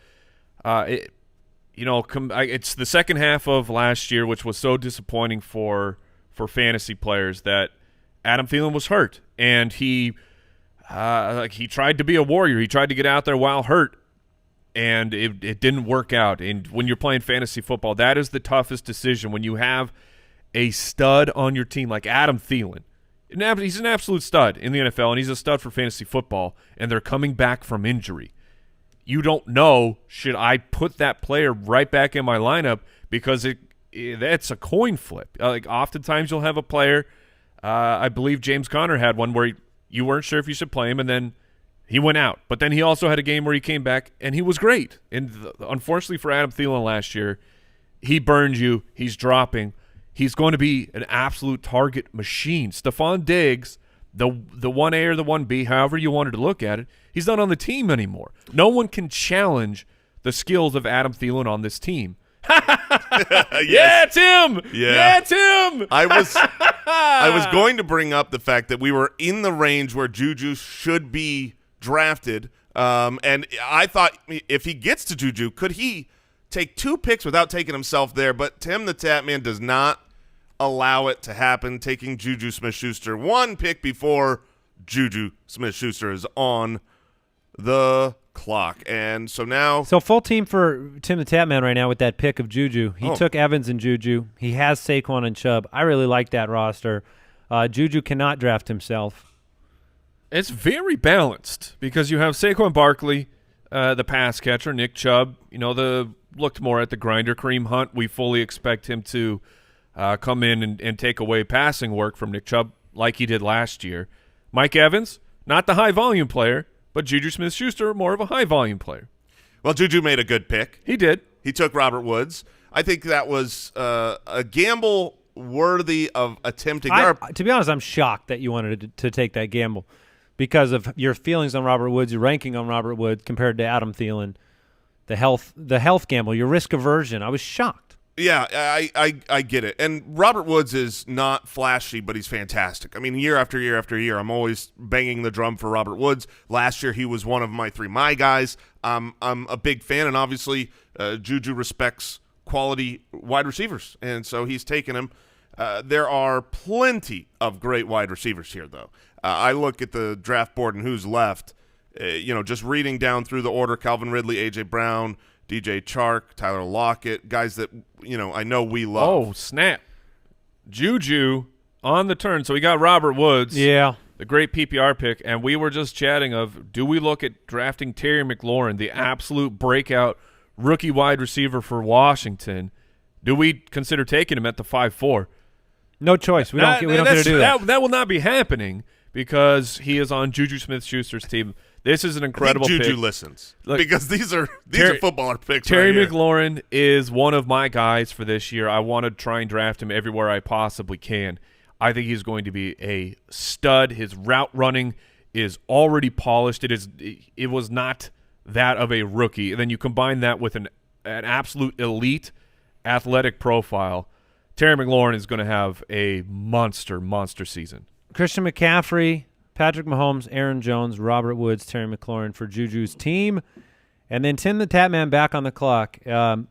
it's the second half of last year, which was so disappointing for fantasy players, that Adam Thielen was hurt, and he tried to be a warrior. He tried to get out there while hurt, and it didn't work out. And when you're playing fantasy football, that is the toughest decision. When you have a stud on your team like Adam Thielen, he's an absolute stud in the NFL, and he's a stud for fantasy football, and they're coming back from injury. You don't know, should I put that player right back in my lineup, because that's a coin flip. Like, oftentimes you'll have a player, I believe James Conner had one where you weren't sure if you should play him, and then he went out. But then he also had a game where he came back, and he was great. And unfortunately for Adam Thielen last year, he burned you. He's dropping. He's going to be an absolute target machine. Stephon Diggs, the 1A or the 1B, however you wanted to look at it, he's not on the team anymore. No one can challenge the skills of Adam Thielen on this team. Yeah, Tim. Yeah, Tim. I was going to bring up the fact that we were in the range where Juju should be drafted, and I thought if he gets to Juju, could he take 2 picks without taking himself there? But Tim the Tatman does not allow it to happen, taking Juju Smith-Schuster one pick before Juju Smith-Schuster is on the clock. And so now... So full team for Tim the Tapman right now with that pick of Juju. He took Evans and Juju. He has Saquon and Chubb. I really like that roster. Juju cannot draft himself. It's very balanced because you have Saquon Barkley, the pass catcher, Nick Chubb. Looked more at the grinder. Kareem Hunt, we fully expect him to come in and take away passing work from Nick Chubb like he did last year. Mike Evans, not the high-volume player, but Juju Smith-Schuster, more of a high-volume player. Well, Juju made a good pick. He did. He took Robert Woods. I think that was a gamble worthy of attempting. To be honest, I'm shocked that you wanted to take that gamble because of your feelings on Robert Woods, your ranking on Robert Woods compared to Adam Thielen, the health gamble, your risk aversion. I was shocked. Yeah, I get it. And Robert Woods is not flashy, but he's fantastic. I mean, year after year after year, I'm always banging the drum for Robert Woods. Last year, he was one of my 3 my guys. I'm a big fan, and obviously Juju respects quality wide receivers, and so he's taken him. There are plenty of great wide receivers here, though. I look at the draft board and who's left. Just reading down through the order: Calvin Ridley, A.J. Brown, DJ Chark, Tyler Lockett, guys that I know we love. Oh, snap. Juju on the turn. So we got Robert Woods. Yeah. The great PPR pick, and we were just chatting of, do we look at drafting Terry McLaurin, the absolute breakout rookie wide receiver for Washington? Do we consider taking him at the 5-4? No choice. We don't get to do that. That will not be happening because he is on Juju Smith-Schuster's team. This is an incredible pick. Juju listens because these are footballer picks. Terry right McLaurin is one of my guys for this year. I want to try and draft him everywhere I possibly can. I think he's going to be a stud. His route running is already polished. It was not that of a rookie. And then you combine that with an absolute elite athletic profile. Terry McLaurin is going to have a monster season. Christian McCaffrey, Patrick Mahomes, Aaron Jones, Robert Woods, Terry McLaurin for Juju's team. And then Tim the Tapman back on the clock. I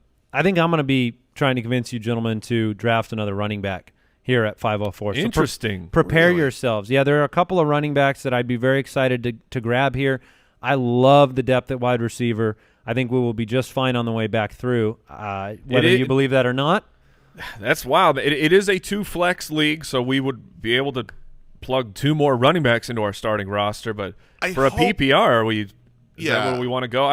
think I'm going to be trying to convince you gentlemen to draft another running back here at 504. Interesting. So prepare yourselves. Yeah, there are a couple of running backs that I'd be very excited to grab here. I love the depth at wide receiver. I think we will be just fine on the way back through, whether you believe that or not. That's wild. It is a 2-flex league, so we would be able to plug 2 more running backs into our starting roster. But for a PPR, is that where we want to go?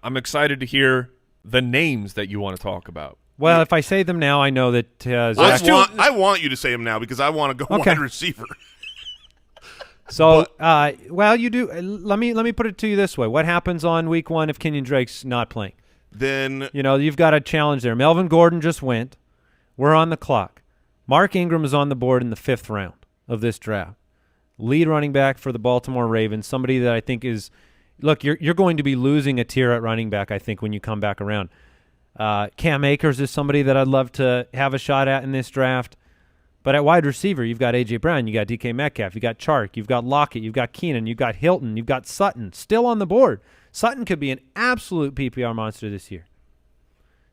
I'm excited to hear the names that you want to talk about. Well, if I say them now, I know that I want you to say them now because I want to go wide receiver. So, you do. Let me put it to you this way: what happens on week 1 if Kenyon Drake's not playing? Then you've got a challenge there. Melvin Gordon just went. We're on the clock. Mark Ingram is on the board in the 5th round of this draft. Lead running back for the Baltimore Ravens. Somebody that I think is, look, you're going to be losing a tier at running back. I think when you come back around. Cam Akers is somebody that I'd love to have a shot at in this draft. But at wide receiver, you've got A.J. Brown, you got DK Metcalf, you got Chark, you've got Lockett, you've got Keenan, you've got Hilton, you've got Sutton still on the board. Sutton could be an absolute PPR monster this year.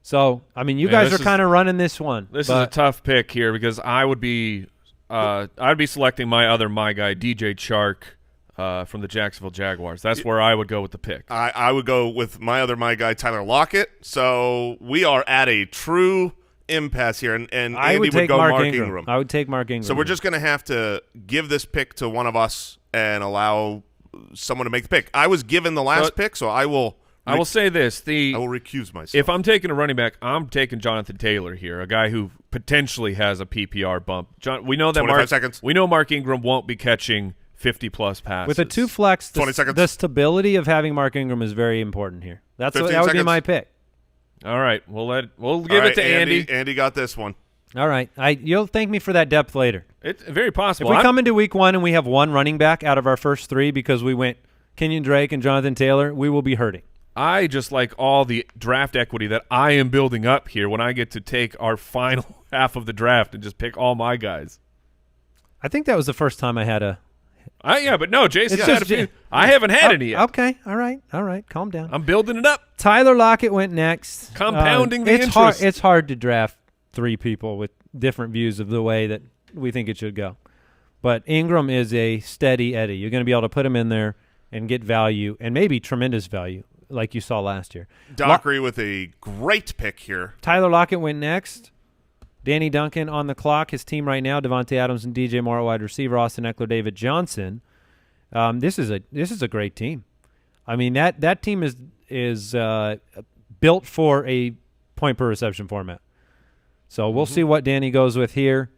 So, I mean, you guys are kind of running this one. This is a tough pick here because I would be selecting my guy, DJ Chark, from the Jacksonville Jaguars. That's where I would go with the pick. I would go with my guy, Tyler Lockett. So we are at a true impasse here, and Andy would go Mark Ingram. I would take Mark Ingram. So we're just going to have to give this pick to one of us and allow someone to make the pick. I was given the last pick, so I will say this. I will recuse myself. If I'm taking a running back, I'm taking Jonathan Taylor here, a guy who potentially has a PPR bump. We know that 25 seconds. We know Mark Ingram won't be catching 50-plus passes. With a 2-flex, 20 seconds. The stability of having Mark Ingram is very important here. That would be my pick. All right, we'll give it to Andy. Andy got this one. All right, you'll thank me for that depth later. It's very possible. If we come into week 1 and we have one running back out of our first 3 because we went Kenyon Drake and Jonathan Taylor, we will be hurting. I just like all the draft equity that I am building up here when I get to take our final half of the draft and just pick all my guys. I think that was the first time I had a. But no, Jason. I haven't had any yet. Okay, all right. Calm down. I'm building it up. Tyler Lockett went next. Compounding the interest. It's hard to draft three people with different views of the way that we think it should go. But Ingram is a steady Eddie. You're going to be able to put him in there and get value, and maybe tremendous value, like you saw last year. Dockery with a great pick here. Tyler Lockett went next. Danny Duncan on the clock. His team right now: Devontae Adams and DJ Moore, wide receiver. Austin Eckler, David Johnson. This is a great team. I mean that team is built for a point per reception format. So we'll see what Danny goes with here.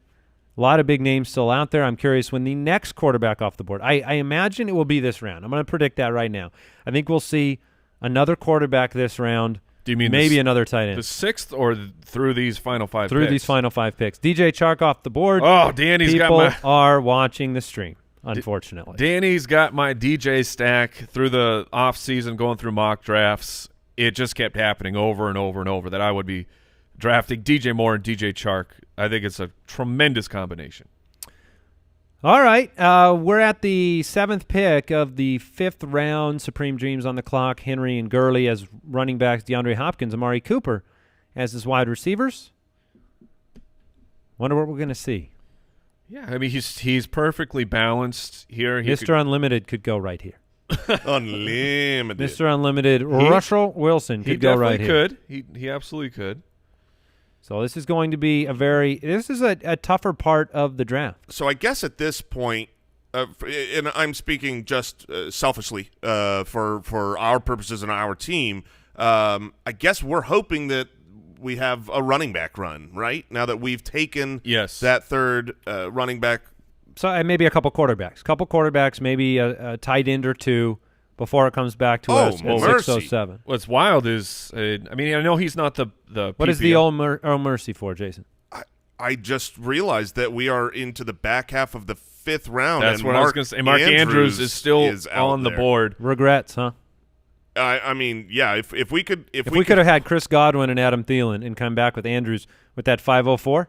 A lot of big names still out there. I'm curious when the next quarterback off the board. I imagine it will be this round. I'm going to predict that right now. I think we'll see another quarterback this round. Do you mean maybe another tight end? The sixth or through these final five Through picks? these final 5 picks. DJ Chark off the board. Oh, Danny's People got my are watching the stream, unfortunately. Danny's got my DJ stack through the offseason, going through mock drafts. It just kept happening over and over and over that I would be drafting DJ Moore and DJ Chark. I think it's a tremendous combination. All right. We're at the 7th pick of the 5th round. Supreme Dreams on the clock. Henry and Gurley as running backs. DeAndre Hopkins, Amari Cooper as his wide receivers. Wonder what we're going to see. Yeah, I mean, he's perfectly balanced here. Mr. Unlimited could go right here. Unlimited. Mr. Unlimited, Russell Wilson could go right here. He absolutely could. So this is going to be a tougher part of the draft. So I guess at this point, and I'm speaking just selfishly for our purposes and our team, I guess we're hoping that we have a running back run, right? Now that we've taken that third running back. So maybe a couple quarterbacks, maybe a tight end or two before it comes back to us at 607. What's wild is, I mean, I know he's not the What is the old mercy for, Jason? I just realized that we are into the back half of the 5th round. That's and what I was going to say. Mark Andrews is still on the board. Regrets, huh? I mean, yeah. If we could have had Chris Godwin and Adam Thielen and come back with Andrews with that 504,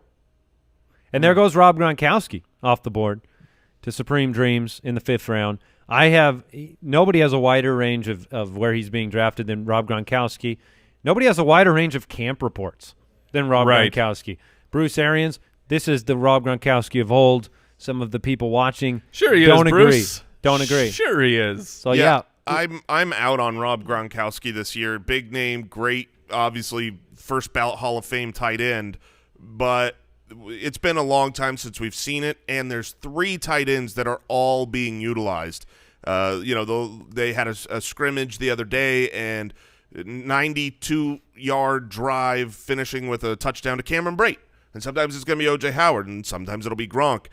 and there goes Rob Gronkowski off the board to Supreme Dreams in the 5th round. Nobody has a wider range of where he's being drafted than Rob Gronkowski. Nobody has a wider range of camp reports than Rob Gronkowski. Bruce Arians, this is the Rob Gronkowski of old. Some of the people watching don't agree. Bruce. Don't agree. Sure he is. So yeah. I'm out on Rob Gronkowski this year. Big name, great, obviously first ballot Hall of Fame tight end, but it's been a long time since we've seen it, and there's 3 tight ends that are all being utilized. They had a scrimmage the other day, and 92-yard drive finishing with a touchdown to Cameron Brate. And sometimes it's going to be O.J. Howard, and sometimes it'll be Gronk.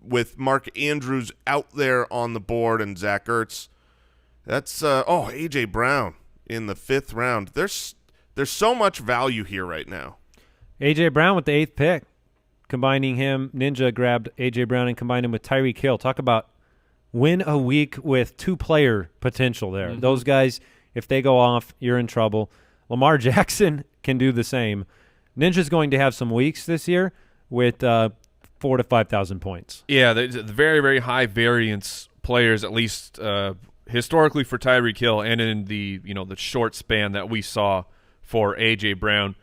With Mark Andrews out there on the board and Zach Ertz, that's A.J. Brown in the 5th round. There's so much value here right now. A.J. Brown with the 8th pick. Combining him, Ninja grabbed A.J. Brown and combined him with Tyreek Hill. Talk about win a week with 2-player potential there. Mm-hmm. Those guys, if they go off, you're in trouble. Lamar Jackson can do the same. Ninja's going to have some weeks this year with 4,000 to 5,000 points. Yeah, the very, very high variance players, at least historically for Tyreek Hill, and in the short span that we saw for A.J. Brown.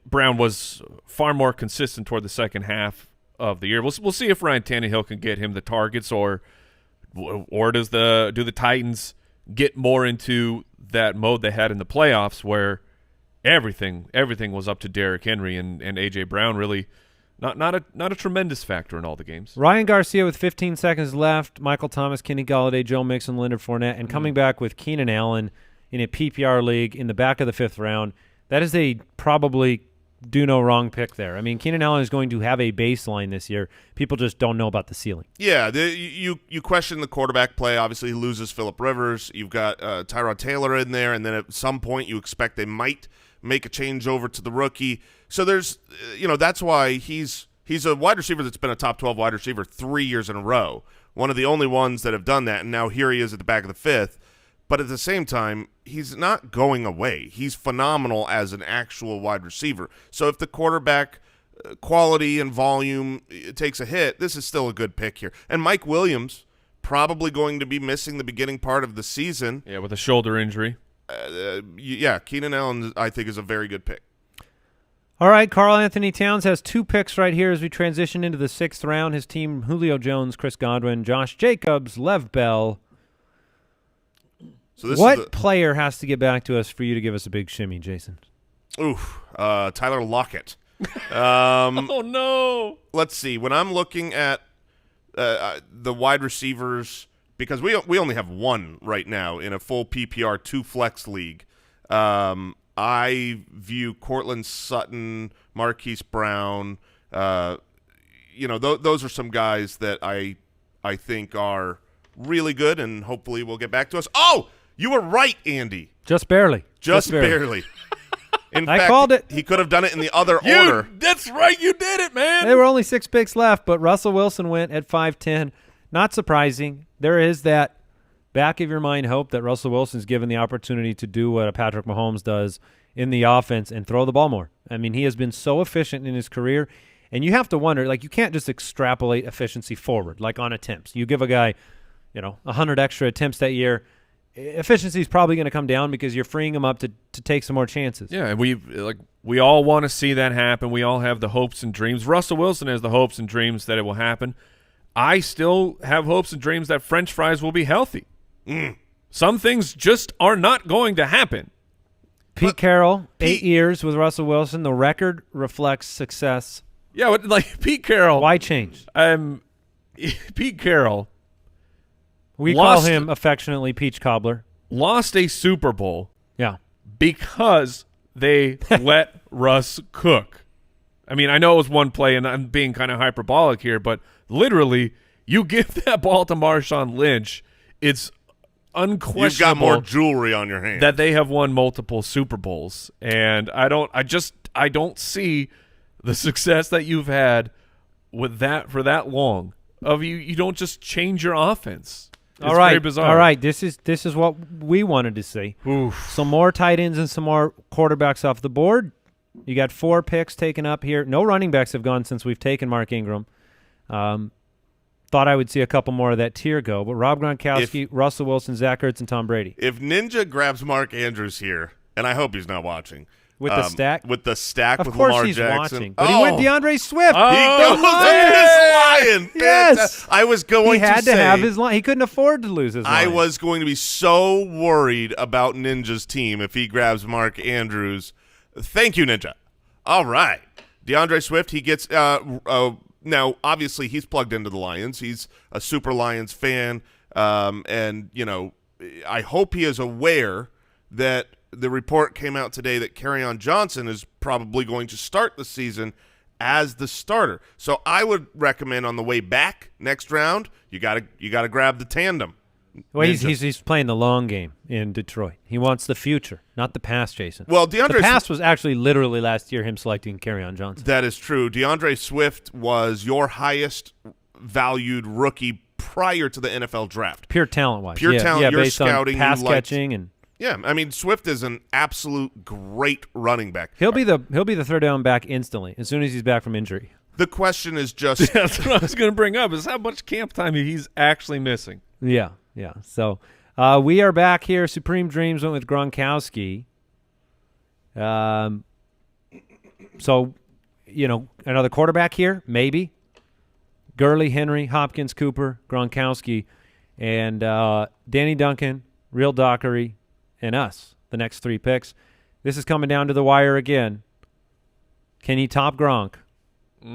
Brown was far more consistent toward the second half of the year. We'll see if Ryan Tannehill can get him the targets, or do the Titans get more into that mode they had in the playoffs where everything was up to Derrick Henry, and A.J. Brown really not a tremendous factor in all the games. Ryan Garcia with 15 seconds left. Michael Thomas, Kenny Galladay, Joe Mixon, Leonard Fournette, and coming back with Keenan Allen in a PPR league in the back of the 5th round. That is a probably do no wrong pick there. I mean, Keenan Allen is going to have a baseline this year. People just don't know about the ceiling. Yeah, you question the quarterback play. Obviously, he loses Phillip Rivers. You've got Tyrod Taylor in there, and then at some point you expect they might make a change over to the rookie. So there's, that's why he's a wide receiver that's been a top 12 wide receiver 3 years in a row. One of the only ones that have done that, and now here he is at the back of the 5th. But at the same time, he's not going away. He's phenomenal as an actual wide receiver. So if the quarterback quality and volume takes a hit, this is still a good pick here. And Mike Williams probably going to be missing the beginning part of the season. Yeah, with a shoulder injury. Keenan Allen, I think, is a very good pick. All right, Karl Anthony Towns has 2 picks right here as we transition into the 6th round. His team, Julio Jones, Chris Godwin, Josh Jacobs, Lev Bell. So what player has to get back to us for you to give us a big shimmy, Jason? Tyler Lockett. Oh, no. Let's see. When I'm looking at the wide receivers, because we only have one right now in a full PPR 2 flex league, I view Cortland Sutton, Marquise Brown. Those are some guys that I think are really good, and hopefully will get back to us. Oh, you were right, Andy. Just barely. Just barely. In I fact, called it. He could have done it in the other order. That's right. You did it, man. There were only 6 picks left, but Russell Wilson went at 5'10". Not surprising. There is that back of your mind hope that Russell Wilson's given the opportunity to do what a Patrick Mahomes does in the offense and throw the ball more. I mean, he has been so efficient in his career, and you have to wonder, like, you can't just extrapolate efficiency forward, like on attempts. You give a guy, 100 extra attempts that year, efficiency is probably going to come down because you're freeing him up to take some more chances. Yeah, and we all want to see that happen. We all have the hopes and dreams. Russell Wilson has the hopes and dreams that it will happen. I still have hopes and dreams that French fries will be healthy. Some things just are not going to happen. Pete Carroll, 8 years with Russell Wilson. The record reflects success. Yeah, but like Pete Carroll. Why change? Pete Carroll. We call him affectionately Peach Cobbler. Lost a Super Bowl. Yeah. Because they let Russ cook. I mean, I know it was one play, and I'm being kind of hyperbolic here, but literally, you give that ball to Marshawn Lynch, it's unquestionable. You've got more jewelry on your hand. That they have won multiple Super Bowls, and I don't see the success that you've had with that for that long. You don't just change your offense. It's very bizarre. All right. This is what we wanted to see. Oof. Some more tight ends and some more quarterbacks off the board. You got 4 picks taken up here. No running backs have gone since we've taken Mark Ingram. Thought I would see a couple more of that tier go, but Rob Gronkowski, Russell Wilson, Zach Ertz, and Tom Brady. If Ninja grabs Mark Andrews here, and I hope he's not watching. With the stack? With the stack of with course Lamar he's Jackson. watching. But he went DeAndre Swift. He goes with his Lion. Yes. I was going he had to say, have his line. He couldn't afford to lose his line. I was going to be so worried about Ninja's team if he grabs Mark Andrews. Thank you, Ninja. All right. DeAndre Swift, he gets now, obviously, he's plugged into the Lions. He's a super Lions fan. And, I hope he is aware that the report came out today that Kerryon Johnson is probably going to start the season as the starter. So I would recommend on the way back next round, you got to grab the tandem. Well, he's playing the long game in Detroit. He wants the future, not the past, Jason. Well, the past was actually literally last year him selecting Kerryon Johnson. That is true. DeAndre Swift was your highest valued rookie prior to the NFL draft. Pure talent-wise. Pure talent. You're based scouting. on pass catching and. Yeah, I mean Swift is an absolute great running back. He'll be the third down back instantly as soon as he's back from injury. The question is just that's what I was going to bring up is how much camp time he's actually missing. Yeah. So we are back here. Supreme Dreams went with Gronkowski. So another quarterback here maybe. Gurley, Henry, Hopkins, Cooper, Gronkowski, and Danny Duncan, Real Dockery. And us, the next 3 picks. This is coming down to the wire again. Can he top Gronk?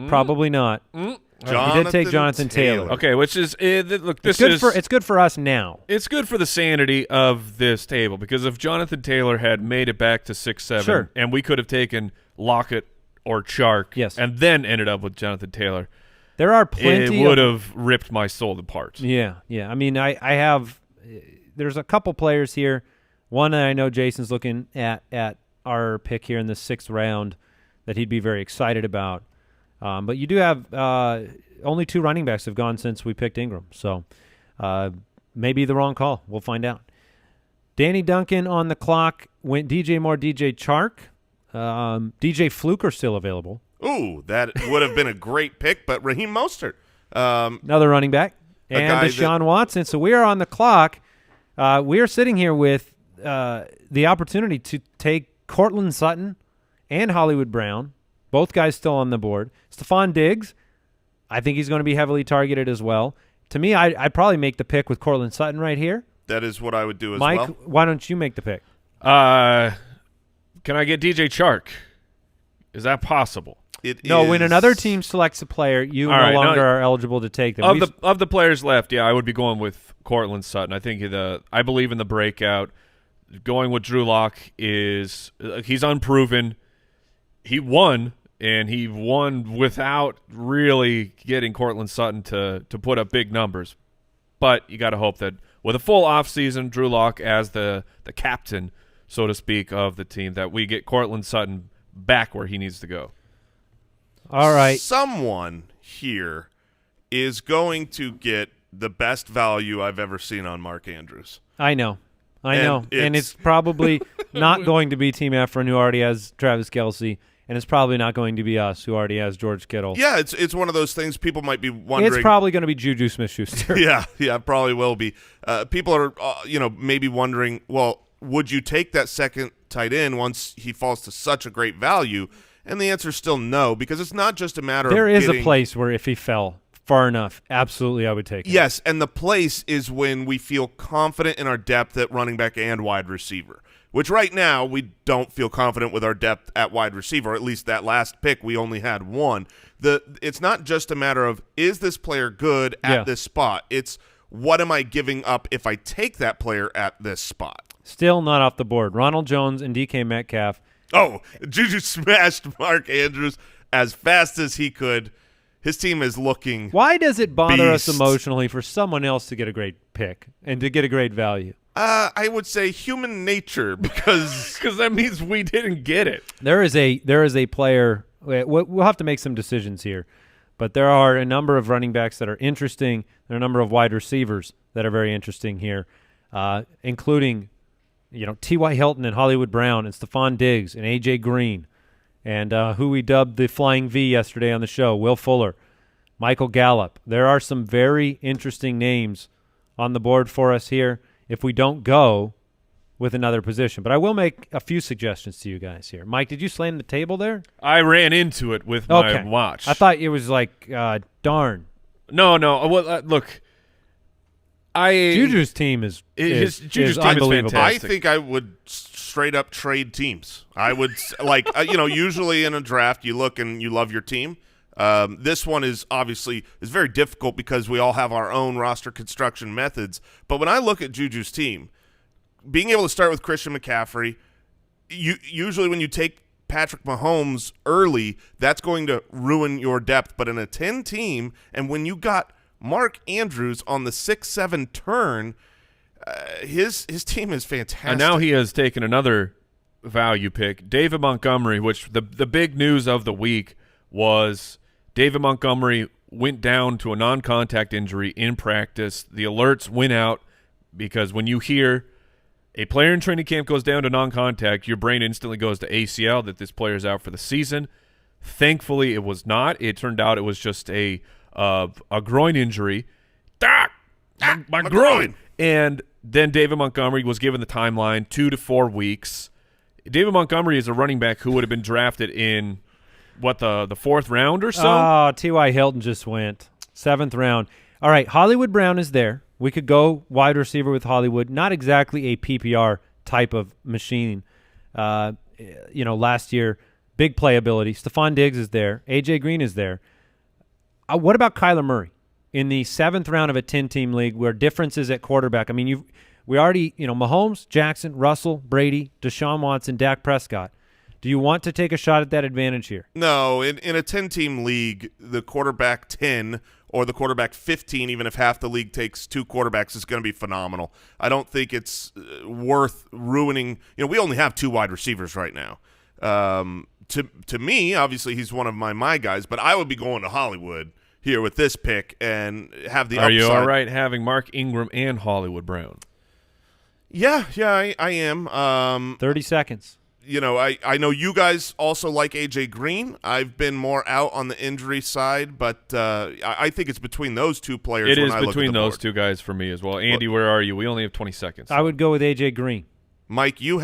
Probably not. He did take Jonathan Taylor. Okay, which is look. It's good for us now. It's good for the sanity of this table because if Jonathan Taylor had made it back to 6-7, sure, and we could have taken Lockett or Chark, yes, and then ended up with Jonathan Taylor, there are plenty. It would have ripped my soul apart. Yeah. I mean, I have. There's a couple players here. One that I know Jason's looking at our pick here in the 6th round that he'd be very excited about. But you do have only 2 running backs have gone since we picked Ingram. So maybe the wrong call. We'll find out. Danny Duncan on the clock. Went DJ Moore, DJ Chark. DJ Fluker still available. Ooh, that would have been a great pick, but Raheem Mostert. Another running back. And Deshaun Watson. So we are on the clock. We are sitting here with the opportunity to take Cortland Sutton and Hollywood Brown Both guys still on the board. Stephon Diggs, I think he's going to be heavily targeted as well. To me, I'd probably make the pick with Cortland Sutton right here. That is what I would do as Mike, well. why don't you make the pick? Can I get DJ Chark? Is that possible? When another team selects a player, you longer are eligible to take them. Of the players left, I would be going with Cortland Sutton. I think I believe in the breakout. Going with Drew Lock is he's unproven. He won, and he won without really getting Cortland Sutton to put up big numbers. But you got to hope that with a full offseason, Drew Lock as the captain, so to speak, of the team, that we get Cortland Sutton back where he needs to go. All right. Someone here is going to get the best value I've ever seen on Mark Andrews. I know. And it's probably not going to be Team Efron, who already has Travis Kelce, and it's probably not going to be us, who already has George Kittle. Yeah, it's one of those things people might be wondering. It's probably going to be Juju Smith-Schuster. Yeah, probably will be. People are, maybe wondering, well, would you take that second tight end once he falls to such a great value? And the answer is still no, because it's not just a matter there of is a place where if he fell far enough, absolutely I would take him. Yes, and the place is when we feel confident in our depth at running back and wide receiver, which right now we don't feel confident with our depth at wide receiver. At least that last pick, we only had one. It's not just a matter of, is this player good at this spot? It's, what am I giving up if I take that player at this spot? Still not off the board. Ronald Jones and DK Metcalf. Oh, Juju smashed Mark Andrews as fast as he could. His team is looking Why does it bother us beast. Emotionally for someone else to get a great pick and to get a great value? I would say human nature, because that means we didn't get it. There is a player. We'll have to make some decisions here, but there are a number of running backs that are interesting. There are a number of wide receivers that are very interesting here, including T.Y. Hilton and Hollywood Brown and Stephon Diggs and A.J. Green and who we dubbed the Flying V yesterday on the show, Will Fuller, Michael Gallup. There are some very interesting names on the board for us here if we don't go with another position. But I will make a few suggestions to you guys here. Mike, did you slam the table there? I ran into it with my watch. I thought it was like, darn. No. Well, look. Juju's team is Juju's team is unbelievable. fantastic. I think I would straight up trade teams. I would usually in a draft you look and you love your team. This one is very difficult because we all have our own roster construction methods. But when I look at Juju's team, being able to start with Christian McCaffrey, usually when you take Patrick Mahomes early, that's going to ruin your depth. But in a 10 team, and when you got Mark Andrews on the 6-7 turn, his team is fantastic. And now he has taken another value pick, David Montgomery, which the big news of the week was David Montgomery went down to a non-contact injury in practice. The alerts went out because when you hear a player in training camp goes down to non-contact, your brain instantly goes to ACL, that this player is out for the season. Thankfully, it was not. It turned out it was just a groin injury. My groin. And then David Montgomery was given the timeline, 2 to 4 weeks. David Montgomery is a running back who would have been drafted in, the fourth round or so? Oh, T.Y. Hilton just went. 7th round. All right, Hollywood Brown is there. We could go wide receiver with Hollywood. Not exactly a PPR type of machine. Last year, big playability. Stephon Diggs is there. A.J. Green is there. What about Kyler Murray in the 7th round of a 10-team league where differences at quarterback? I mean, Mahomes, Jackson, Russell, Brady, Deshaun Watson, Dak Prescott. Do you want to take a shot at that advantage here? No, in a 10-team league, the quarterback 10 or the quarterback 15, even if half the league takes 2 quarterbacks, is going to be phenomenal. I don't think it's worth ruining. We only have 2 wide receivers right now. To me, obviously, he's one of my guys, but I would be going to Hollywood here with this pick and have the upside. Are you all right having Mark Ingram and Hollywood Brown? Yeah, I am. 30 seconds. I know you guys also like A.J. Green. I've been more out on the injury side, but I think it's between those 2 players. It is between those 2 guys for me as well. Andy, where are you? We only have 20 seconds. I would go with A.J. Green. Mike, you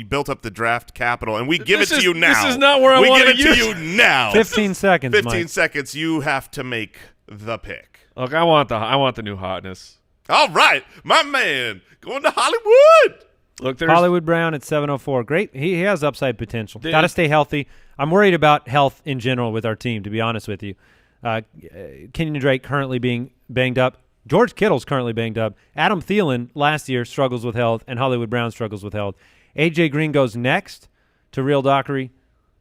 built up the draft capital, and we give it to you now. This is not where I want to use. We give it to you now. 15 seconds, 15 Mike. seconds. You have to make the pick. Look, I want the new hotness. All right, my man, going to Hollywood. Look, there's Hollywood Brown at 704. Great. He has upside potential. Dude. Got to stay healthy. I'm worried about health in general with our team, to be honest with you. Kenyon Drake currently being banged up. George Kittle's currently banged up. Adam Thielen last year struggles with health, and Hollywood Brown struggles with health. A.J. Green goes next to Real Dockery.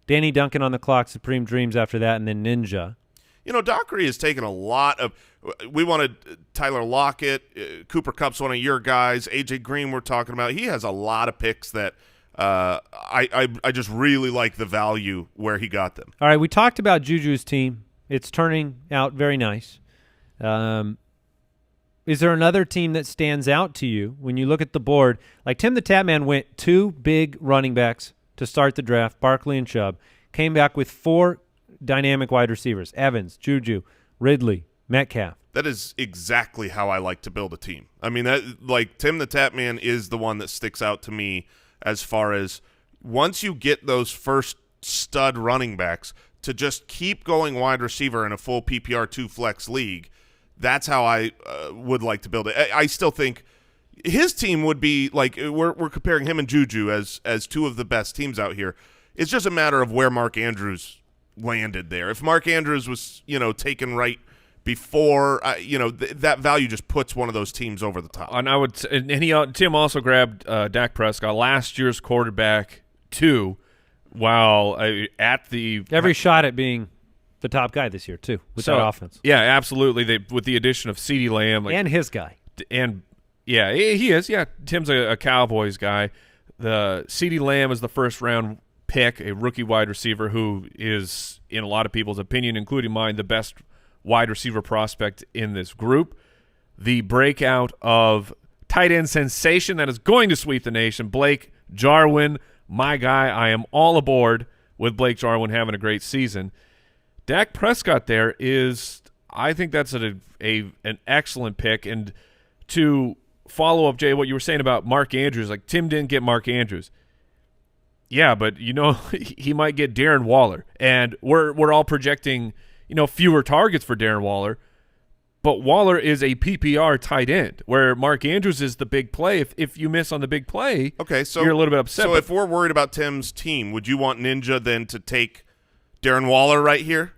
Danny Duncan on the clock, Supreme Dreams after that, and then Ninja. You know, Dockery has taken a lot of – we wanted Tyler Lockett. Cooper Kupp's one of your guys. A.J. Green we're talking about. He has a lot of picks that I just really like the value where he got them. All right, we talked about Juju's team. It's turning out very nice. Is there another team that stands out to you when you look at the board? Like Tim the Tatman went 2 big running backs to start the draft, Barkley and Chubb. Came back with 4 dynamic wide receivers, Evans, Juju, Ridley, Metcalf. That is exactly how I like to build a team. I mean, Tim the Tatman is the one that sticks out to me as far as once you get those first stud running backs to just keep going wide receiver in a full PPR 2 flex league. That's how I would like to build it. I still think his team would be like we're comparing him and Juju as 2 of the best teams out here. It's just a matter of where Mark Andrews landed there. If Mark Andrews was taken right before, that value just puts one of those teams over the top. And I would, and Tim also grabbed Dak Prescott, last year's quarterback, too, while at the every shot at being the top guy this year too with that offense. Yeah, absolutely. With the addition of CeeDee Lamb and his guy, and yeah, he is. Yeah, Tim's a Cowboys guy. The CeeDee Lamb is the first round pick, a rookie wide receiver who is, in a lot of people's opinion, including mine, the best wide receiver prospect in this group. The breakout of tight end sensation that is going to sweep the nation, Blake Jarwin, my guy. I am all aboard with Blake Jarwin having a great season. Dak Prescott there is, I think that's an excellent pick. And to follow up, Jay, what you were saying about Mark Andrews, like Tim didn't get Mark Andrews. Yeah, but he might get Darren Waller, and we're all projecting fewer targets for Darren Waller, but Waller is a PPR tight end, where Mark Andrews is the big play. If you miss on the big play, okay, so you're a little bit upset. So if we're worried about Tim's team, would you want Ninja then to take Darren Waller right here?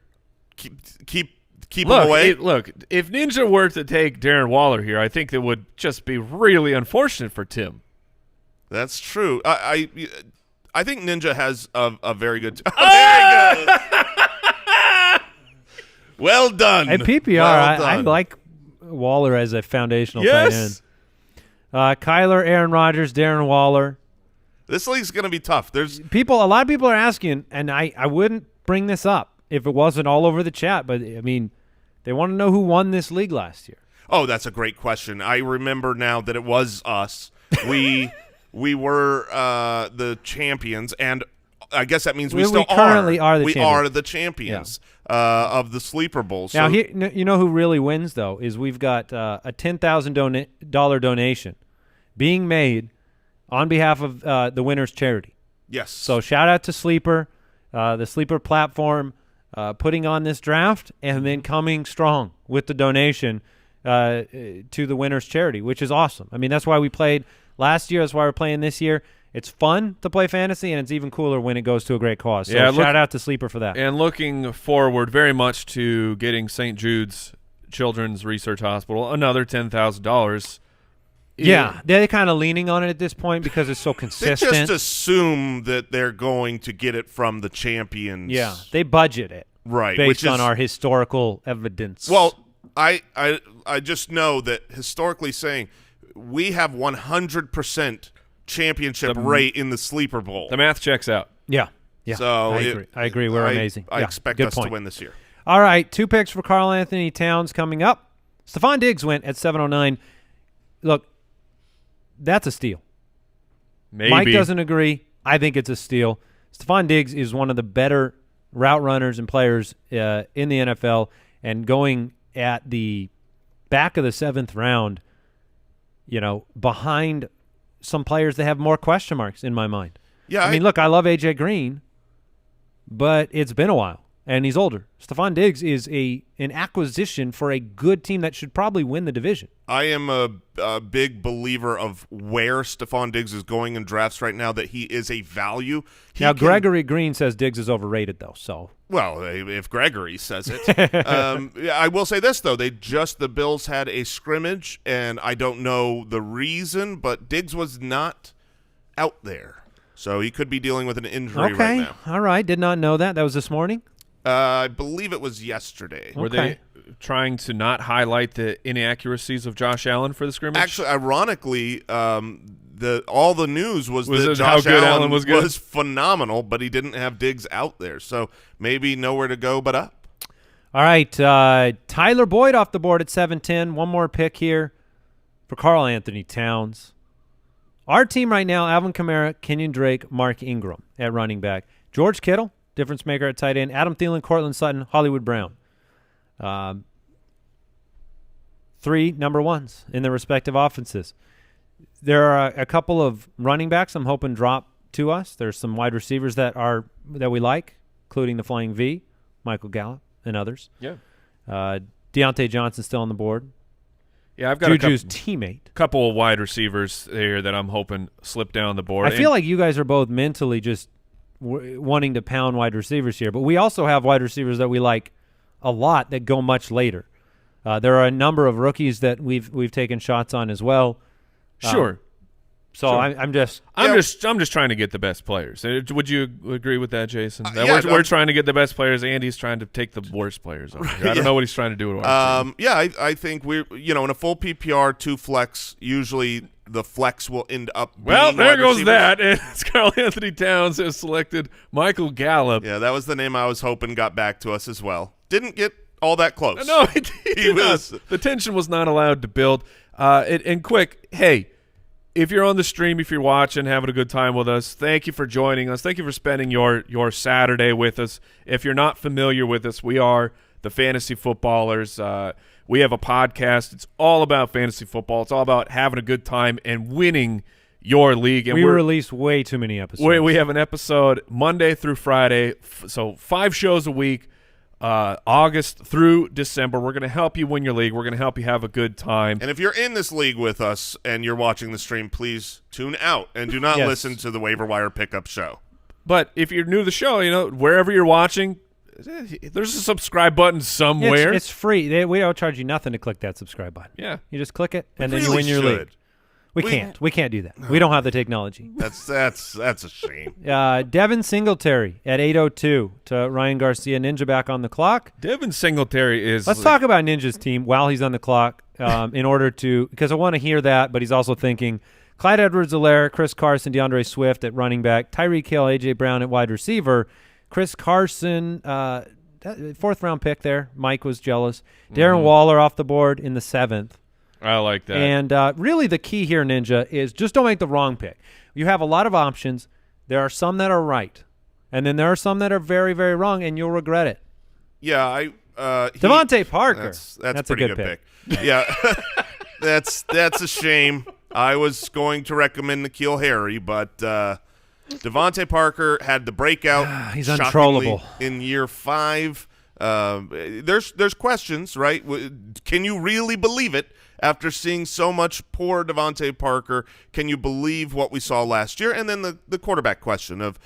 Keep him away. Look, if Ninja were to take Darren Waller here, I think it would just be really unfortunate for Tim. That's true. I think Ninja has a very good. There he goes. Well done. At PPR, I like Waller as a foundational tight end. Kyler, Aaron Rodgers, Darren Waller. This league's going to be tough. A lot of people are asking, and I wouldn't bring this up if it wasn't all over the chat, but I mean, they want to know who won this league last year. Oh, that's a great question. I remember now that it was us. We were the champions, and I guess that means we still currently are the we champions. are the champions of the Sleeper Bowl. So now, you know who really wins, though, is we've got a $10,000 donation being made on behalf of the winner's charity. Yes. So shout out to Sleeper, the Sleeper platform, putting on this draft and then coming strong with the donation to the winner's charity, which is awesome. I mean, that's why we played last year. That's why we're playing this year. It's fun to play fantasy, and it's even cooler when it goes to a great cause. So shout out to Sleeper for that. And looking forward very much to getting St. Jude's Children's Research Hospital another $10,000. Yeah, they're kind of leaning on it at this point because it's so consistent. They just assume that they're going to get it from the champions. Yeah, they budget it based on our historical evidence. Well, I just know that historically saying we have 100% championship rate in the Sleeper Bowl. The math checks out. Yeah. So I agree. We're amazing. I expect us to win this year. All right, 2 picks for Karl Anthony Towns coming up. Stephon Diggs went at 709. Look, that's a steal. Maybe. Mike doesn't agree. I think it's a steal. Stephon Diggs is one of the better route runners and players in the NFL, and going at the back of the 7th round, behind some players that have more question marks in my mind. Yeah, I mean, look, I love A.J. Green, but it's been a while, and he's older. Stephon Diggs is an acquisition for a good team that should probably win the division. I am a big believer of where Stephon Diggs is going in drafts right now, that he is a value. Gregory Green says Diggs is overrated, though. So, well, if Gregory says it. I will say this, though. The Bills had a scrimmage, and I don't know the reason, but Diggs was not out there. So he could be dealing with an injury right now. All right. Did not know that. That was this morning? I believe it was yesterday. Were they trying to not highlight the inaccuracies of Josh Allen for the scrimmage? Actually, ironically, all the news was that how Josh good Allen was phenomenal, but he didn't have Diggs out there. So maybe nowhere to go but up. All right. Tyler Boyd off the board at 7-10. One more pick here for Karl Anthony Towns. Our team right now, Alvin Kamara, Kenyon Drake, Mark Ingram at running back. George Kittle, difference maker at tight end. Adam Thielen, Cortland Sutton, Hollywood Brown. 3 number ones in their respective offenses. There are a couple of running backs I'm hoping drop to us. There's some wide receivers that we like, including the Flying V, Michael Gallup, and others. Yeah. Deontay Johnson still on the board. Yeah, I've got Juju's teammate. Couple of wide receivers there that I'm hoping slip down the board. I feel like you guys are both mentally just wanting to pound wide receivers here, but we also have wide receivers that we like a lot that go much later. There are a number of rookies that we've taken shots on as well. Sure. So sure. I'm just trying to get the best players. Would you agree with that, Jason? We're trying to get the best players. Andy's trying to take the worst players over here. I don't know what he's trying to do with our team. I think we're in a full PPR 2 flex. Usually the flex will end up. Well, being there wide goes receivers. that. And it's Karl Anthony Towns has selected Michael Gallup. Yeah, that was the name I was hoping got back to us as well. Didn't get all that close. No, he did not. The tension was not allowed to build. And quick, hey. If you're on the stream, if you're watching, having a good time with us, thank you for joining us. Thank you for spending your Saturday with us. If you're not familiar with us, we are the Fantasy Footballers. We have a podcast. It's all about fantasy football. It's all about having a good time and winning your league. And we release way too many episodes. We have an episode Monday through Friday, so 5 shows a week. August through December. We're going to help you win your league. We're going to help you have a good time. And if you're in this league with us and you're watching the stream, please tune out and do not listen to the Waiver Wire Pickup Show. But if you're new to the show, wherever you're watching, there's a subscribe button somewhere. It's free. We don't charge you nothing to click that subscribe button. Yeah. You just click it, and then you win your league. We can't do that. We don't have the technology. That's a shame. Devin Singletary at 8:02 to Ryan Garcia. Ninja back on the clock. Devin Singletary is. Let's talk about Ninja's team while he's on the clock, because I want to hear that. But he's also thinking Clyde Edwards-Helaire, Chris Carson, DeAndre Swift at running back, Tyreek Hill, A.J. Brown at wide receiver, Chris Carson, 4th round pick there. Mike was jealous. Darren Waller off the board in the 7th. I like that. And really the key here, Ninja, is just don't make the wrong pick. You have a lot of options. There are some that are right, and then there are some that are very, very wrong, and you'll regret it. Yeah, Devontae Parker. That's a pretty good pick. Yeah, that's a shame. I was going to recommend N'Keal Harry, but Devontae Parker had the breakout. He's untrollable in year 5. There's questions, right? Can you really believe it? After seeing so much poor Devontae Parker, can you believe what we saw last year? And then the quarterback question of,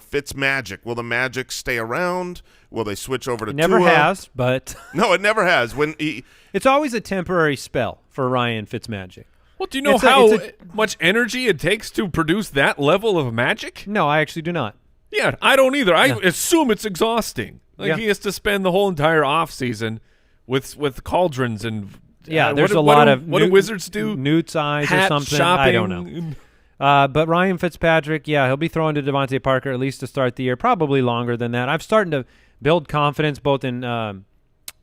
Fitz magic. Will the magic stay around? Will they switch over to Tua? Never has, but no, it never has. It's always a temporary spell for Ryan Fitzmagic. Well, do you know how much energy it takes to produce that level of magic? No, I actually do not. Yeah, I don't either. I assume it's exhausting. He has to spend the whole entire offseason with cauldrons and there's a lot of what do wizards do? Newt's eyes Hat or something. shopping. I don't know. But Ryan Fitzpatrick, he'll be throwing to Devontae Parker at least to start the year, probably longer than that. I'm starting to build confidence both in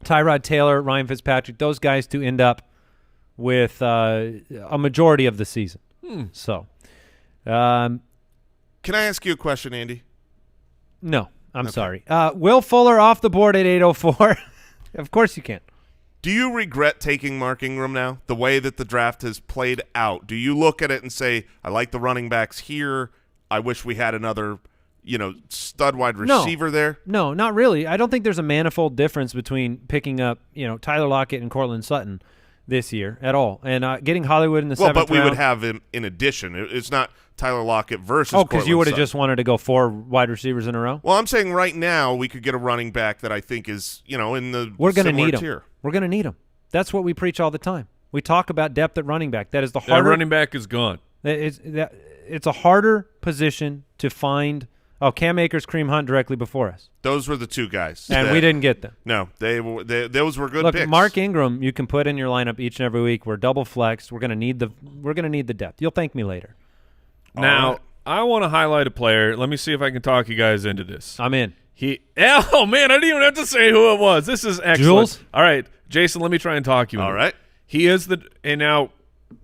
Tyrod Taylor, Ryan Fitzpatrick, those guys to end up with a majority of the season. So, can I ask you a question, Andy? No, I'm sorry. Will Fuller off the board at 8:04. Of course you can. Do you regret taking Mark Ingram now, the way that the draft has played out? Do you look at it and say, I like the running backs here. I wish we had another, stud wide receiver there? No, not really. I don't think there's a manifold difference between picking up, Tyler Lockett and Cortland Sutton this year at all. And getting Hollywood in the seventh round. Well, but we would have him in addition. It's not Tyler Lockett versus Cortland because you would have Sutton. just wanted to go 4 wide receivers in a row? Well, I'm saying right now we could get a running back that I think is, in the We're going to need tier. him. We're going to need him. That's what we preach all the time. We talk about depth at running back. That is the harder. That running back is gone. It's a harder position to find. Oh, Cam Akers, Kareem Hunt directly before us. Those were the two guys. And we didn't get them. No, those were good picks. Mark Ingram, you can put in your lineup each and every week. We're double flexed. We're going to need the depth. You'll thank me later. Now, I want to highlight a player. Let me see if I can talk you guys into this. I'm in. Oh, man, I didn't even have to say who it was. This is excellent. Jules? All right, Jason, let me try and talk you into All right. He is and now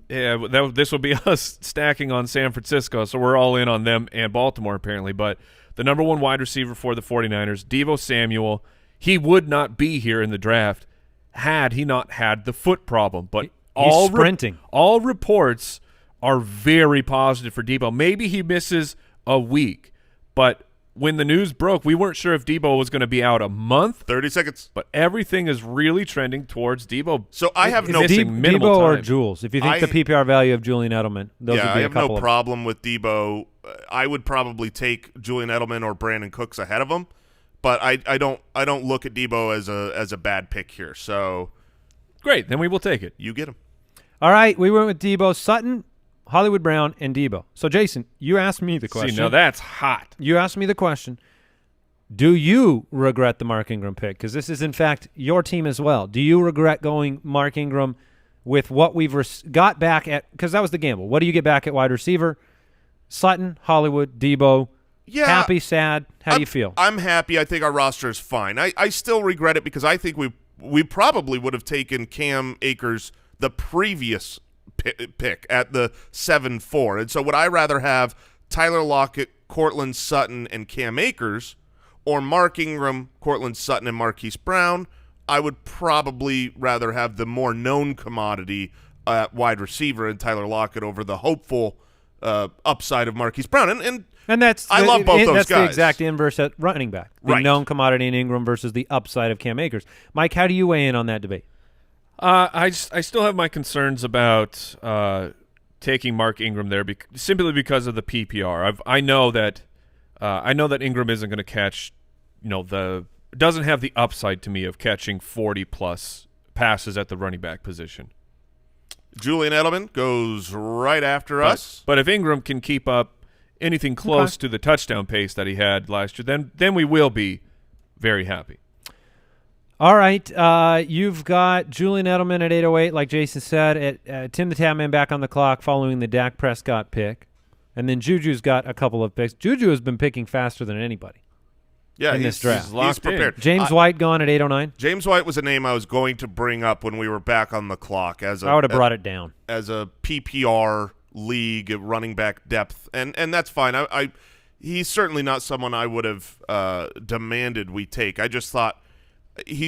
this will be us stacking on San Francisco, so we're all in on them and Baltimore apparently, but the number 1 wide receiver for the 49ers, Deebo Samuel, he would not be here in the draft had he not had the foot problem, but he's sprinting. All reports are very positive for Deebo. Maybe he misses a week, but when the news broke, we weren't sure if Deebo was going to be out a month. 30 seconds. But everything is really trending towards Deebo. So I have no missing minimal Deebo or time. Jules. If you think the PPR value of Julian Edelman, those would be I have a couple no problem with Deebo. I would probably take Julian Edelman or Brandon Cooks ahead of him, but I don't look at Deebo as a bad pick here. So great, then we will take it. You get him. All right, we went with Deebo, Sutton, Hollywood Brown, and Deebo. So, Jason, you asked me the question. See, now that's hot. You asked me the question. Do you regret the Mark Ingram pick? Because this is, in fact, your team as well. Do you regret going Mark Ingram with what we've got back at – because that was the gamble. What do you get back at wide receiver? Sutton, Hollywood, Deebo. Yeah. Happy, sad? How do you feel? I'm happy. I think our roster is fine. I still regret it because I think we probably would have taken Cam Akers the previous pick at the 7-4. And so would I rather have Tyler Lockett, Cortland Sutton, and Cam Akers, or Mark Ingram, Cortland Sutton, and Marquise Brown? I would probably rather have the more known commodity at wide receiver and Tyler Lockett over the hopeful upside of Marquise Brown. And that's I love both those that's guys. The exact inverse at running back. The Right. known commodity in Ingram versus the upside of Cam Akers. Mike, how do you weigh in on that debate? I still have my concerns about taking Mark Ingram there simply because of the PPR. I know that Ingram isn't going to catch, doesn't have the upside to me of catching 40+ passes at the running back position. Julian Edelman goes right after us. But if Ingram can keep up anything close to the touchdown pace that he had last year, then we will be very happy. All right, you've got Julian Edelman at 808, like Jason said, at Tim the Tatman back on the clock following the Dak Prescott pick. And then Juju's got a couple of picks. Juju has been picking faster than anybody in this draft. He's prepared. James White gone at 809. James White was a name I was going to bring up when we were back on the clock. I would have brought it down. As a PPR league running back depth, and that's fine. He's certainly not someone I would have demanded we take. I just thought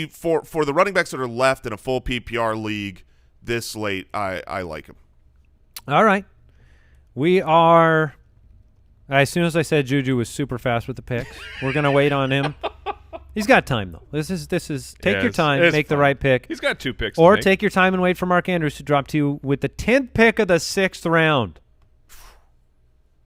for the running backs that are left in a full PPR league this late, I like him. All right. We are, as soon as I said Juju was super fast with the picks, we're going to wait on him. He's got time, though. This is take your time, make the right pick. He's got 2 picks Or to make. take your time and wait for Mark Andrews to drop to you with the 10th pick of the 6th round.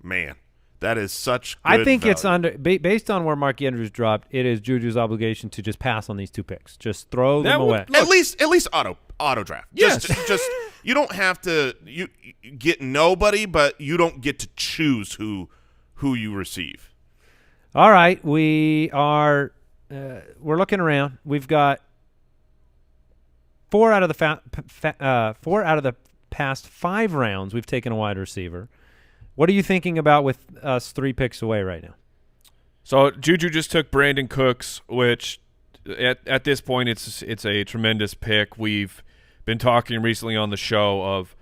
Man, that is such good I think value. it's based on where Mark Andrews dropped, it is Juju's obligation to just pass on these 2 picks. Just throw them away. At least auto draft. Yes. Just you don't have to you get nobody, but you don't get to choose who you receive. All right, we are we're looking around. We've got 4 out of the past 5 rounds we've taken a wide receiver. What are you thinking about with us 3 picks away right now? So Juju just took Brandon Cooks, which at this point it's a tremendous pick. We've been talking recently on the show of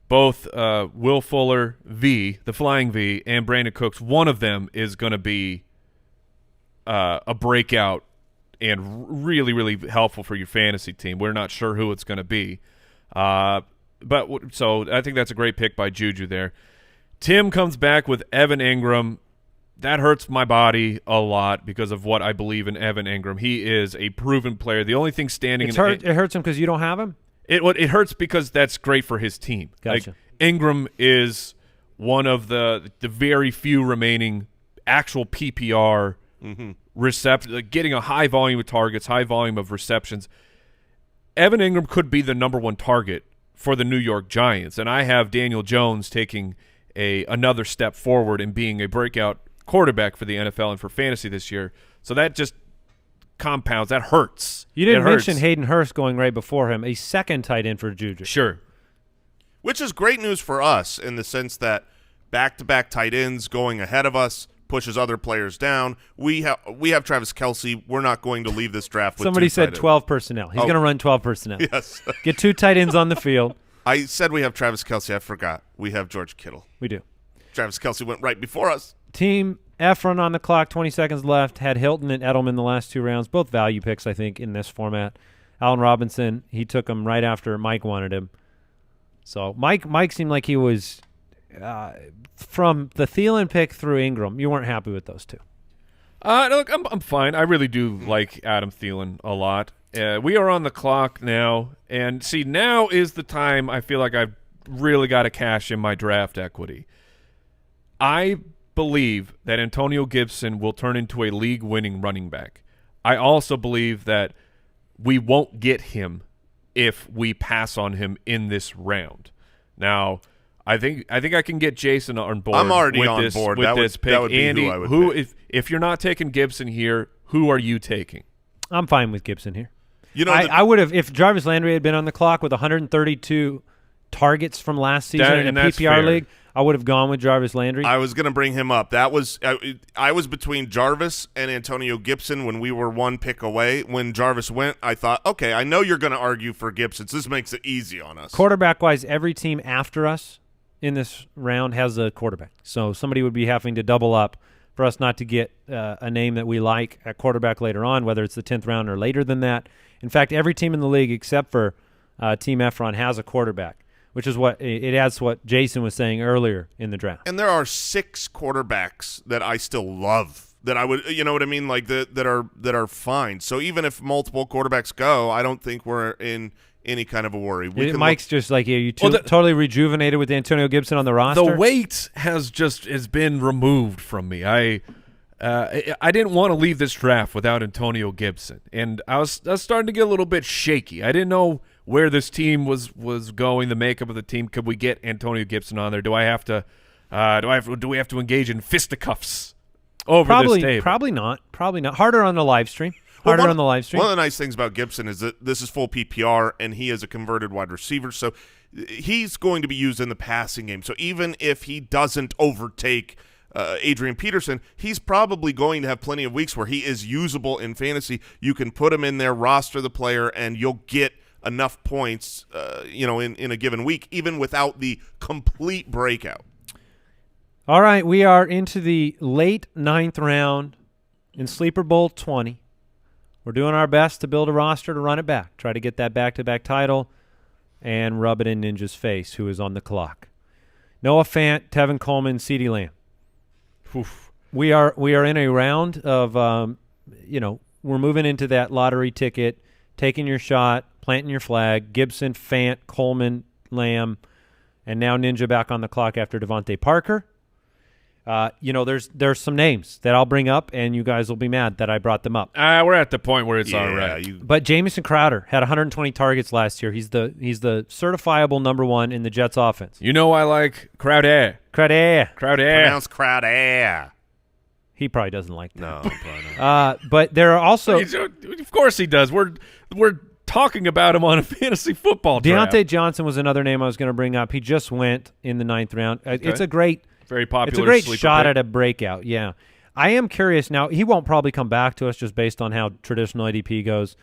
both Will Fuller V, the Flying V, and Brandon Cooks. One of them is going to be a breakout really, really helpful for your fantasy team. We're not sure who it's going to be. So I think that's a great pick by Juju there. Tim comes back with Evan Ingram. That hurts my body a lot because of what I believe in Evan Ingram. He is a proven player. The only thing standing it hurts him because you don't have him? It hurts because that's great for his team. Gotcha. Like, Ingram is one of the very few remaining actual PPR getting a high volume of targets, high volume of receptions. Evan Ingram could be the number one target for the New York Giants, and I have Daniel Jones taking another step forward and being a breakout quarterback for the NFL and for fantasy this year. So that just compounds. That hurts. You didn't mention Hayden Hurst going right before him, a second tight end for Juju. Sure. Which is great news for us in the sense that back-to-back tight ends going ahead of us pushes other players down. We have Travis Kelce. We're not going to leave this draft with Somebody said 12 ends. Personnel. He's going to run 12 personnel. Yes. Get 2 tight ends on the field. I said we have Travis Kelce. I forgot. We have George Kittle. We do. Travis Kelce went right before us. Team Efron on the clock, 20 seconds left. Had Hilton and Edelman the last 2 rounds. Both value picks, I think, in this format. Allen Robinson, he took him right after Mike wanted him. So Mike seemed like he was from the Thielen pick through Ingram. You weren't happy with those 2. Look, I'm fine. I really do like Adam Thielen a lot. We are on the clock now, and see, now is the time I feel like I've really got to cash in my draft equity. I believe that Antonio Gibson will turn into a league-winning running back. I also believe that we won't get him if we pass on him in this round. Now, I think I can get Jason on board. I'm already with on this, board. With this pick. That would be Andy, who I would pick. If you're not taking Gibson here, who are you taking? I'm fine with Gibson here. You know, I would have, if Jarvis Landry had been on the clock with 132 targets from last season in a PPR league, I would have gone with Jarvis Landry. I was going to bring him up. That was I was between Jarvis and Antonio Gibson when we were 1 pick away. When Jarvis went, I thought, okay, I know you're going to argue for Gibson, so this makes it easy on us. Quarterback-wise, every team after us in this round has a quarterback. So somebody would be having to double up for us not to get a name that we like at quarterback later on, whether it's the 10th round or later than that. In fact, every team in the league except for Team Efron has a quarterback, which is what it adds to what Jason was saying earlier in the draft. And there are 6 quarterbacks that I still love that I would, you know what I mean, like that are fine. So even if multiple quarterbacks go, I don't think we're in any kind of a worry. Mike's just like, you totally rejuvenated with Antonio Gibson on the roster. The weight has been removed from me. I didn't want to leave this draft without Antonio Gibson, and I was starting to get a little bit shaky. I didn't know where this team was going, the makeup of the team. Could we get Antonio Gibson on there? Do we have to engage in fisticuffs over this table? Probably not. Harder on the live stream. On the live stream. One of the nice things about Gibson is that this is full PPR, and he is a converted wide receiver, so he's going to be used in the passing game. So even if he doesn't overtake Adrian Peterson, he's probably going to have plenty of weeks where he is usable in fantasy. You can put him in there, roster the player, and you'll get enough points in a given week, even without the complete breakout. All right, we are into the late 9th round in Sleeper Bowl 20. We're doing our best to build a roster to run it back, try to get that back-to-back title, and rub it in Ninja's face, who is on the clock. Noah Fant, Tevin Coleman, CeeDee Lamb. Oof. We are in a round of, we're moving into that lottery ticket, taking your shot, planting your flag. Gibson, Fant, Coleman, Lamb, and now Ninja back on the clock after Devontae Parker. There's some names that I'll bring up, and you guys will be mad that I brought them up. We're at the point where it's all right. But Jamison Crowder had 120 targets last year. He's the certifiable number 1 in the Jets offense. You know I like Crowder. Pronounced Crowder. He probably doesn't like that. No, probably not. But there are also of course he does. We're talking about him on a fantasy football draft. Deontay Johnson was another name I was going to bring up. He just went in the 9th round. Okay. It's a great very popular. It's a great shot at a breakout. Yeah, I am curious now. He won't probably come back to us just based on how traditional ADP goes,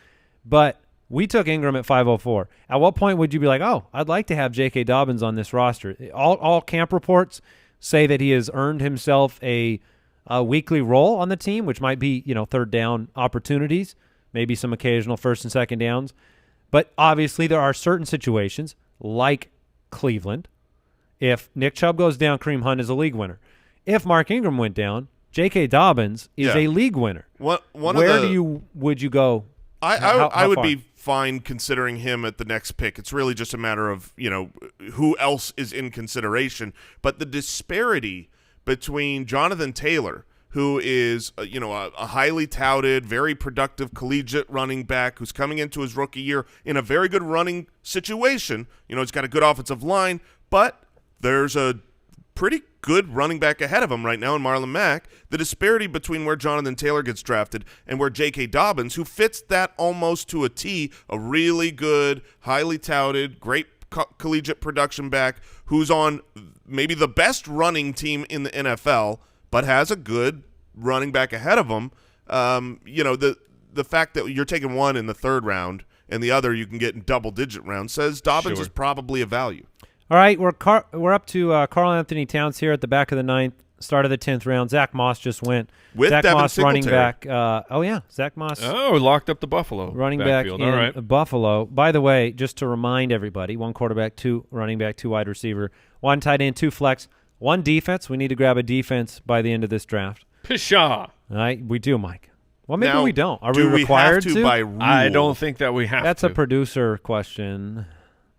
but we took Ingram at 504. At what point would you be like, oh, I'd like to have J.K. Dobbins on this roster? All camp reports say that he has earned himself a weekly role on the team, which might be 3rd down opportunities. maybe some occasional first and second downs. But obviously there are certain situations like Cleveland. If Nick Chubb goes down, Kareem Hunt is a league winner. If Mark Ingram went down, J.K. Dobbins is a league winner. Would you go? I would be fine considering him at the next pick. It's really just a matter of, who else is in consideration. But the disparity between Jonathan Taylor, who is, a highly touted, very productive collegiate running back who's coming into his rookie year in a very good running situation. He's got a good offensive line, but there's a pretty good running back ahead of him right now in Marlon Mack. The disparity between where Jonathan Taylor gets drafted and where J.K. Dobbins, who fits that almost to a T, a really good, highly touted, great collegiate production back who's on maybe the best running team in the NFL, but has a good running back ahead of him. The fact that you're taking one in the third round and the other you can get in double-digit rounds says Dobbins is probably a value. All right, we're up to Karl Anthony Towns here at the back of the ninth, start of the 10th round. Zach Moss just went. With Zach Devin Moss Singletary. running back. Zach Moss. Oh, locked up the Buffalo running backfield. back in Buffalo. By the way, just to remind everybody, 1 quarterback, 2 running back, 2 wide receiver, 1 tight end, 2 flex, 1 defense. We need to grab a defense by the end of this draft. Pshaw. All right, we do, Mike. Well, maybe we don't. Are do we required have to? By rule? I don't think that we have That's to. a producer question.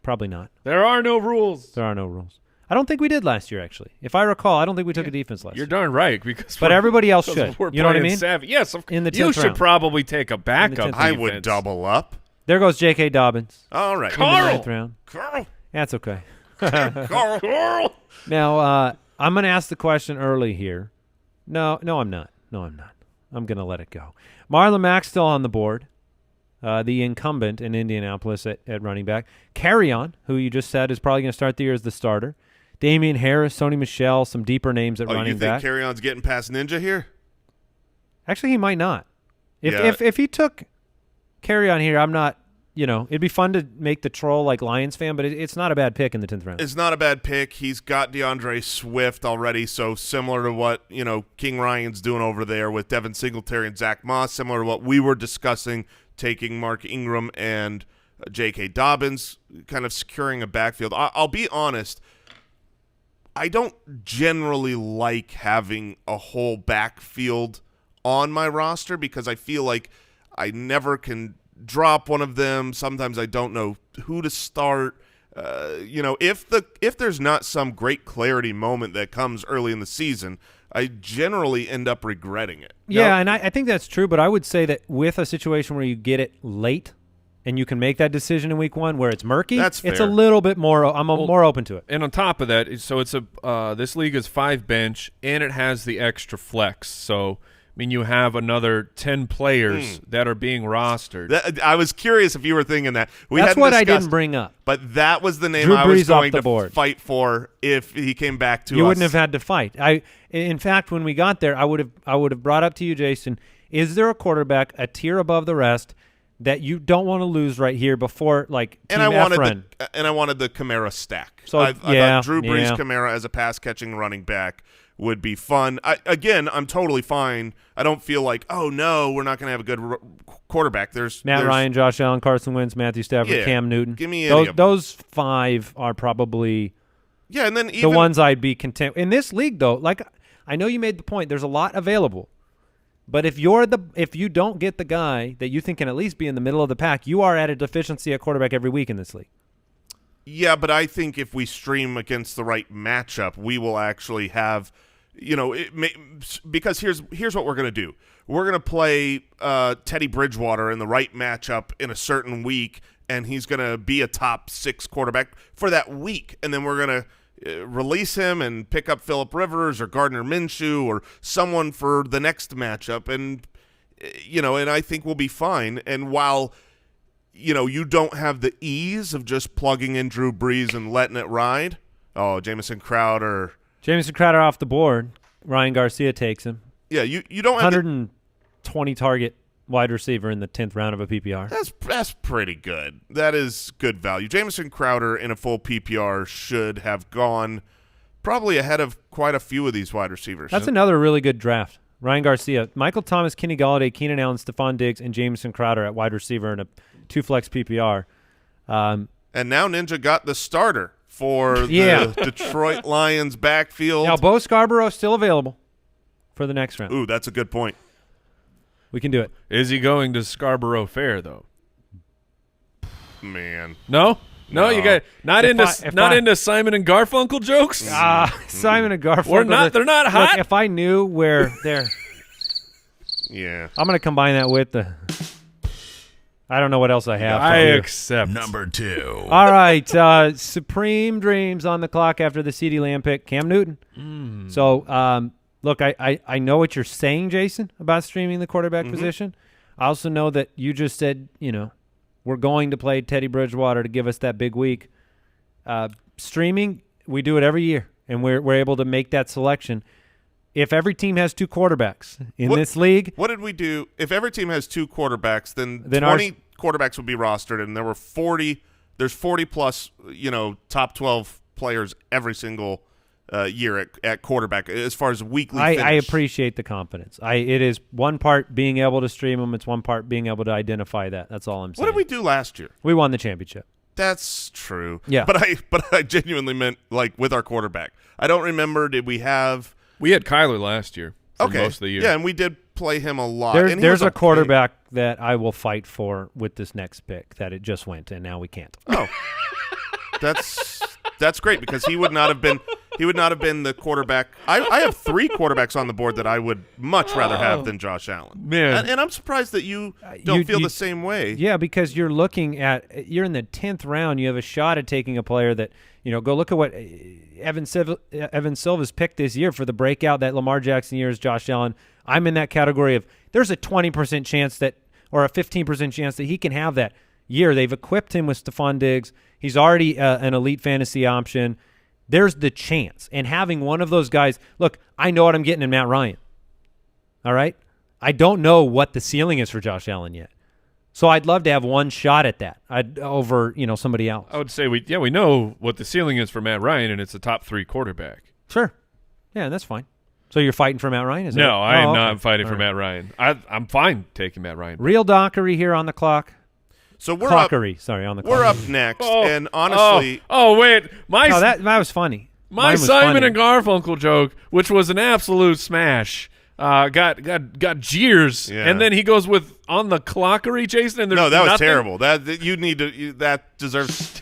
Probably not. There are no rules. There are no rules. I don't think we did last year, actually. If I recall, I don't think we took a defense last year. You're darn right. But everybody else should. We're You know what I playing mean? Savvy. Yes, In the 10th you should round. probably take a backup. I I defense. would double up. There goes J.K. Dobbins. All right. In the 9th round. Carl. That's okay. Carl. Now, I'm going to ask the question early here. No, I'm not. I'm going to let it go. Marlon Mack's still on the board, the incumbent in Indianapolis at running back. Carrion, who you just said is probably going to start the year as the starter. Damian Harris, Sony Michel, some deeper names at running you think back. Carrion's getting past Ninja here? Actually, he might not. If he took Carrion here, I'm not. It'd be fun to make the troll like Lions fan, but it's not a bad pick in the 10th round. It's not a bad pick. He's got DeAndre Swift already, so similar to what King Ryan's doing over there with Devin Singletary and Zach Moss, similar to what we were discussing, taking Mark Ingram and J.K. Dobbins, kind of securing a backfield. I'll be honest, I don't generally like having a whole backfield on my roster because I feel like I never can drop one of them. Sometimes I don't know who to start. If there's not some great clarity moment that comes early in the season, I generally end up regretting it. Yeah, and I think that's true, but I would say that with a situation where you get it late and you can make that decision in week 1 where it's murky, that's fair. It's a little bit more – I'm more open to it. And on top of that, so it's this league is 5 bench, and it has the extra flex. So – you have another 10 players that are being rostered. I was curious if you were thinking that. That's what I didn't bring up. But that was the name Drew I was Brees going off the to board. fight for if he came back to us. You wouldn't have had to fight. In fact, when we got there, I would have brought up to you, Jason, is there a quarterback a tier above the rest that you don't want to lose right here before Team Efren? I wanted the Kamara stack. So I thought Drew Brees, Kamara as a pass-catching running back would be fun. I'm totally fine. I don't feel like, oh, no, we're not going to have a good quarterback. There's Ryan, Josh Allen, Carson Wentz, Matthew Stafford, Cam Newton. Give me any those 5 are probably and then the ones I'd be content. In this league, though, I know you made the point, there's a lot available. But if you don't get the guy that you think can at least be in the middle of the pack, you are at a deficiency at quarterback every week in this league. Yeah, but I think if we stream against the right matchup, we will actually have – because here's what we're going to do. We're going to play Teddy Bridgewater in the right matchup in a certain week, and he's going to be a top 6 quarterback for that week. And then we're going to release him and pick up Phillip Rivers or Gardner Minshew or someone for the next matchup. And, and I think we'll be fine. And while, you don't have the ease of just plugging in Drew Brees and letting it ride, Jamison Crowder off the board. Ryan Garcia takes him. Yeah, you don't have 120 target wide receiver in the 10th round of a PPR. That's pretty good. That is good value. Jamison Crowder in a full PPR should have gone probably ahead of quite a few of these wide receivers. That's another really good draft. Ryan Garcia, Michael Thomas, Kenny Galladay, Keenan Allen, Stephon Diggs, and Jamison Crowder at wide receiver in a 2-flex PPR. And now Ninja got the starter for Yeah. the Detroit Lions backfield. Now, Bo Scarborough is still available for the next round. Ooh, that's a good point. We can do it. Is he going to Scarborough Fair though? Man. No, you got not If into Simon and Garfunkel jokes. Simon and Garfunkel. We're not. They're not hot. Look, if I knew where they're, Yeah. I'm going to combine that with the. I don't know what else I have. I here. accept. Number 2. All right, Supreme Dreams on the clock after the CeeDee Lamb pick, Cam Newton. So, look, I know what you're saying, Jason, about streaming the quarterback position. I also know that you just said, we're going to play Teddy Bridgewater to give us that big week. Streaming, we do it every year, and we're able to make that selection. If every team has 2 quarterbacks in this league. What did we do? If every team has 2 quarterbacks, then 20 quarterbacks would be rostered, and there were 40. There's 40 plus, top 12 players every single year at quarterback as far as weekly finish. I appreciate the confidence. It is one part being able to stream them. It's one part being able to identify that. That's all I'm saying. What did we do last year? We won the championship. That's true. Yeah. But I genuinely meant with our quarterback. I don't remember. Did we have? We had Kyler last year for Okay. most of the year. Yeah, and we did play him a lot. There's a quarterback that I will fight for with this next pick that it just went, and now we can't. Oh, that's great because he would not have been the quarterback. I have 3 quarterbacks on the board that I would much rather have than Josh Allen. Man. And I'm surprised that you don't feel the same way. Yeah, because you're in the 10th round. You have a shot at taking a player that go look at what Evan Silva's picked this year for the breakout that Lamar Jackson year is Josh Allen. I'm in that category of there's a 20% chance or a 15% chance that he can have that year. They've equipped him with Stephon Diggs. He's already an elite fantasy option. There's the chance. And having one of those guys, look, I know what I'm getting in Matt Ryan. All right? I don't know what the ceiling is for Josh Allen yet. So I'd love to have one shot at that over somebody else. I would say we know what the ceiling is for Matt Ryan, and it's a top 3 quarterback. Sure. Yeah, that's fine. So you're fighting for Matt Ryan? No, I am not fighting All for right. Matt Ryan. I'm fine taking Matt Ryan. Real Dockery here on the clock. So we're Clockery, sorry, on the clock. We're up next, and honestly, wait, No, that was funny. my Mine was Simon funny. and Garfunkel joke, which was an absolute smash, got jeers, Yeah. and then he goes with on the clockery, Jason. And there's no, that was nothing? terrible. That deserves.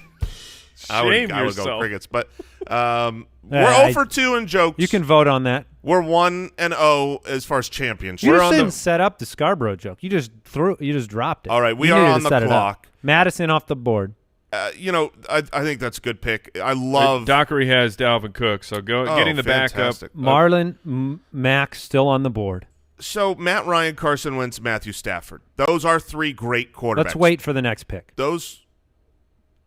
I would go yourself. crickets, but we're I- 0 for 2 in jokes. You can vote on that. We're 1-0 as far as championships. You We're just on didn't the- set up the Scarborough joke. You just dropped it. All right, we You are needed on to the set it up. clock. Madison off the board. I think that's a good pick. I love. Dockery has Dalvin Cook, so getting the fantastic. backup. Marlon Mack still on the board. So Matt Ryan, Carson Wentz, Matthew Stafford. Those are 3 great quarterbacks. Let's wait for the next pick.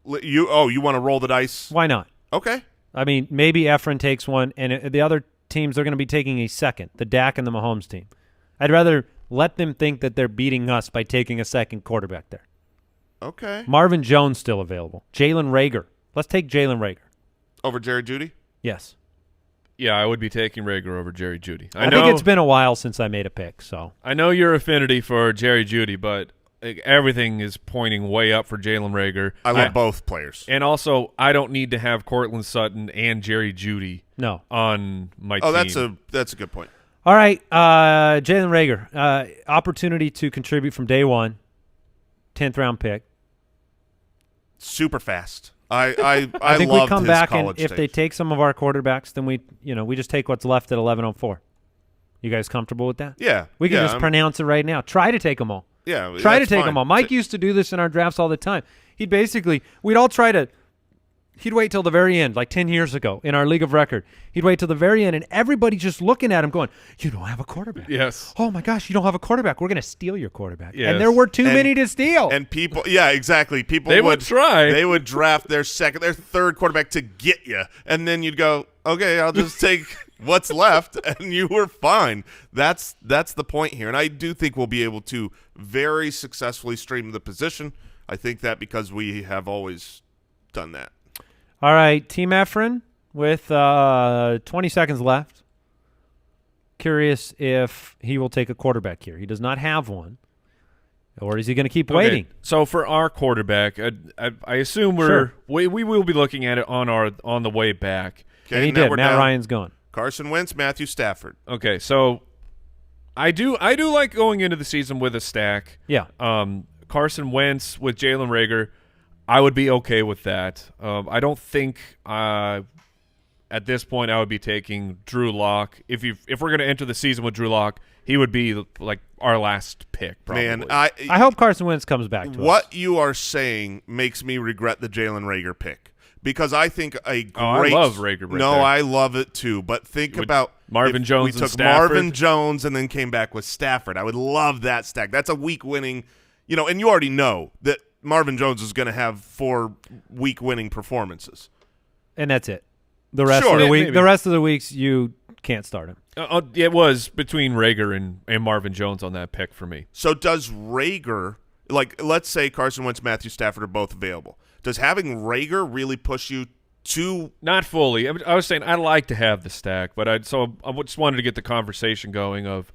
You want to roll the dice? Why not? Okay. I mean, maybe Efren takes one, and the other teams are going to be taking a second, the Dak and the Mahomes team. I'd rather let them think that they're beating us by taking a second quarterback there. Okay. Marvin Jones still available. Jalen Reagor. Let's take Jalen Reagor. Over Jerry Jeudy? Yes. Yeah, I would be taking Rager over Jerry Jeudy. I think it's been a while since I made a pick, so. I know your affinity for Jerry Jeudy, but everything is pointing way up for Jalen Reagor. I love both players. And also, I don't need to have Cortland Sutton and Jerry Jeudy No. on my team. That's a good point. All right, Jalen Reagor, opportunity to contribute from day one, 10th round pick. Super fast. I think we loved come his back, and college if days. they take some of our quarterbacks, then we just take what's left at 11:04. You guys comfortable with that? Yeah. We can yeah, just pronounce it right now. Try to take them all. Yeah. Try to that's take fine. them all. Mike used to do this in our drafts all the time. We'd all try to. He'd wait till the very end, like 10 years ago in our league of record. He'd wait till the very end, and everybody just looking at him going, you don't have a quarterback. Yes. Oh, my gosh, you don't have a quarterback. We're going to steal your quarterback. Yes. And there were too And- many to steal. And people, yeah, exactly. People They would try. They would draft their third quarterback to get you, and then you'd go, okay, I'll just take what's left, and you were fine. That's the point here, and I do think we'll be able to very successfully stream the position. I think that because we have always done that. All right, Team Efren with 20 seconds left. curious if he will take a quarterback here. He does not have one. Or is he going to keep waiting? So for our quarterback, I assume we will be looking at it on the way back. Okay, And he did. Matt Ryan's gone. Carson Wentz, Matthew Stafford. Okay, so I do like going into the season with a stack. Yeah. Carson Wentz with Jalen Reagor, I would be okay with that. I don't think at this point I would be taking Drew Lock. If we're going to enter the season with Drew Lock, he would be like our last pick, probably. Man, I hope Carson Wentz comes back to us. What you are saying makes me regret the Jalen Reagor pick because I think a great. I love Reagor. No, there. I love it too. But think about Marvin Jones. We and took Stafford. Marvin Jones and then came back with Stafford. I would love that stack. That's a week winning. And you already know that Marvin Jones is going to have 4 week winning performances, and that's it. The rest Sure, of the yeah, week, maybe. the rest of the weeks, you can't start him. It was between Reagor and Marvin Jones on that pick for me. So does Reagor, let's say Carson Wentz, Matthew Stafford are both available. Does having Reagor really push you to? Not fully. I was saying I like to have the stack, but I just wanted to get the conversation going of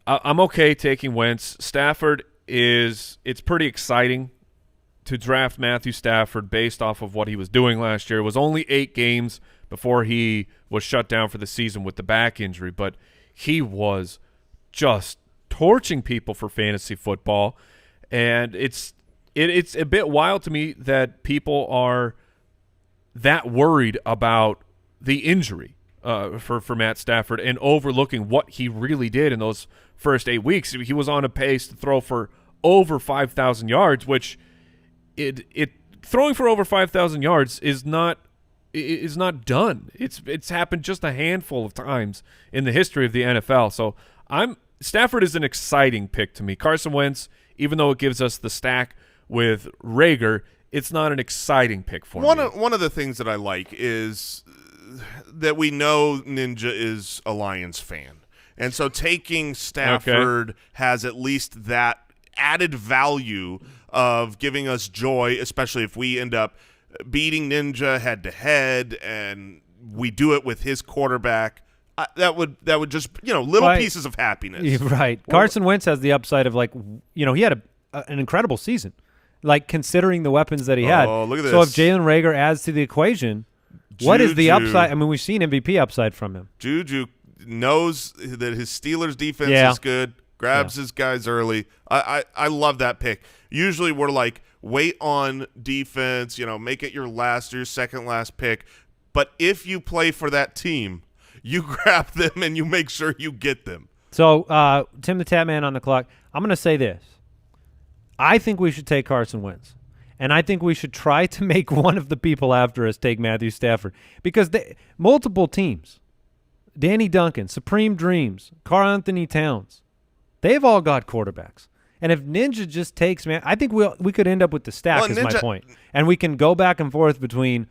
I'm okay taking Wentz. Stafford it's pretty exciting to draft Matthew Stafford based off of what he was doing last year. It was only 8 games before he was shut down for the season with the back injury, but he was just torching people for fantasy football, and it's a bit wild to me that people are that worried about the injury for Matt Stafford and overlooking what he really did in those first 8 weeks. He was on a pace to throw for over 5,000 yards, which throwing for over 5,000 yards is not done. It's happened just a handful of times in the history of the NFL. So Stafford is an exciting pick to me. Carson Wentz, even though it gives us the stack with Reagor, it's not an exciting pick for me. One of the things that I like is that we know Ninja is a Lions fan. And so taking Stafford has at least that added value of giving us joy, especially if we end up beating Ninja head-to-head and we do it with his quarterback. That would just, little pieces of happiness. Right. Carson Wentz has the upside of he had an incredible season, considering the weapons that he had. Oh, look at this. So if Jalen Reagor adds to the equation, what is the upside? I mean, we've seen MVP upside from him. Juju knows that his Steelers defense is good, grabs his guys early. I love that pick. Usually we're like, wait on defense, make it your last or your second last pick. But if you play for that team, you grab them and you make sure you get them. So Tim the Tatman on the clock. I'm going to say this. I think we should take Carson Wentz. And I think we should try to make one of the people after us take Matthew Stafford. Because multiple teams, Danny Duncan, Supreme Dreams, Karl Anthony Towns, they've all got quarterbacks. And if Ninja just takes, man, I think we could end up with the stack is my point. And we can go back and forth between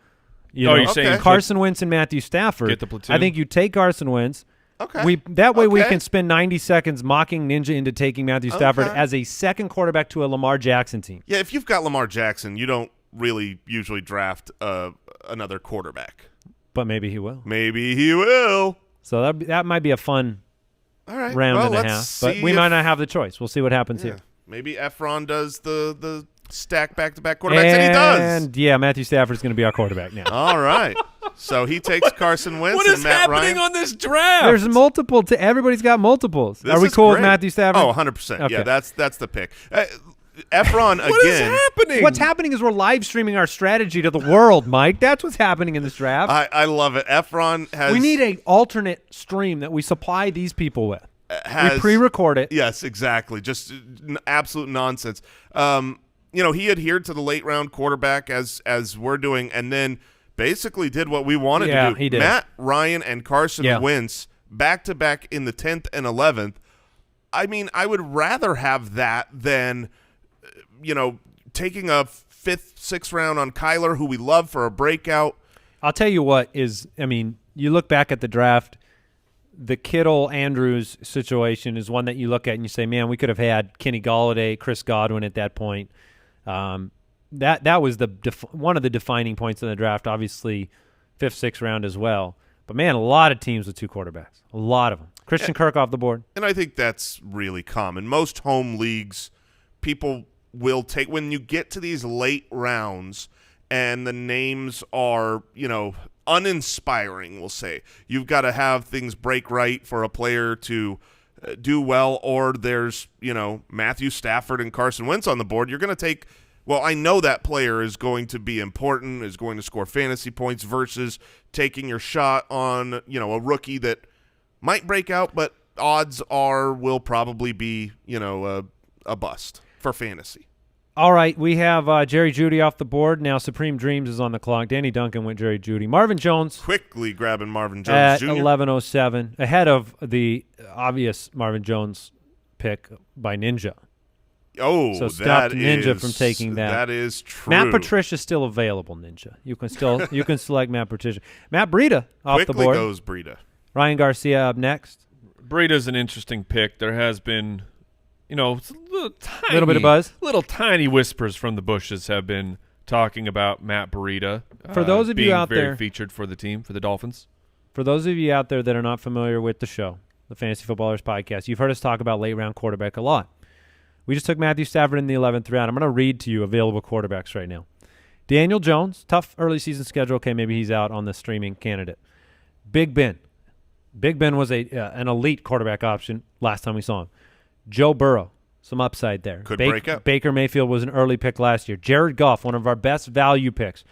you're saying Carson Wentz and Matthew Stafford. Get the platoon. I think you take Carson Wentz. Okay. That way we can spend 90 seconds mocking Ninja into taking Matthew Stafford as a second quarterback to a Lamar Jackson team. Yeah, if you've got Lamar Jackson, you don't really usually draft another quarterback. But maybe he will. Maybe he will. So that might be a fun round and a half. But we might not have the choice. We'll see what happens here. Maybe Efron does the stack back-to-back quarterbacks, and he does. And, Matthew Stafford's going to be our quarterback now. All right. So he takes Carson Wentz and Matt Ryan. What is happening on this draft? There's multiple. Everybody's got multiples. This Are we is cool great. with Matthew Stafford? Oh, 100%. Okay. Yeah, that's the pick. Efron again. What is happening? What's happening is we're live streaming our strategy to the world, Mike. That's what's happening in this draft. I love it. Efron has. We need an alternate stream that we supply these people with. We pre-record it. Yes, exactly. Just absolute nonsense. He adhered to the late round quarterback as we're doing, and then basically did what we wanted to do. He did. Matt Ryan and Carson Wentz back to back in the 10th and 11th. I mean, I would rather have that than taking a 5th, 6th round on Kyler, who we love for a breakout. I'll tell you what is. I mean, you look back at the draft. The Kittle-Andrews situation is one that you look at and you say, man, we could have had Kenny Golladay, Chris Godwin at that point. That was one of the defining points in the draft, obviously 5th, 6th round as well. But, man, a lot of teams with 2 quarterbacks. A lot of them. Christian Kirk off the board. And I think that's really common. Most home leagues, people will take – when you get to these late rounds and the names are, uninspiring, we'll say, you've got to have things break right for a player to do well, or there's, Matthew Stafford and Carson Wentz on the board. You're going to take – well, I know that player is going to be important, is going to score fantasy points versus taking your shot on, a rookie that might break out, but odds are will probably be, a bust for fantasy. All right, we have Jerry Jeudy off the board. Now Supreme Dreams is on the clock. Danny Duncan went Jerry Jeudy. Marvin Jones. Quickly grabbing Marvin Jones at Jr. 11:07, ahead of the obvious Marvin Jones pick by Ninja. Oh, so stopped that Ninja is, from taking that. That is true. Matt Patricia's still available, Ninja. You can select Matt Patricia. Matt Breida off Quickly the board. Goes Breida. Ryan Garcia up next. Breida's an interesting pick. There has been, it's a little bit of buzz. Little tiny whispers from the bushes have been talking about Matt Breida. For those of you out being there, very featured for the team, for the Dolphins. For those of you out there that are not familiar with the show, the Fantasy Footballers Podcast, you've heard us talk about late round quarterback a lot. We just took Matthew Stafford in the 11th round. I'm going to read to you available quarterbacks right now. Daniel Jones, tough early season schedule. Okay, maybe he's out on the streaming candidate. Big Ben. Big Ben was an elite quarterback option last time we saw him. Joe Burrow, some upside there. Could break out. Baker Mayfield was an early pick last year. Jared Goff, one of our best value picks,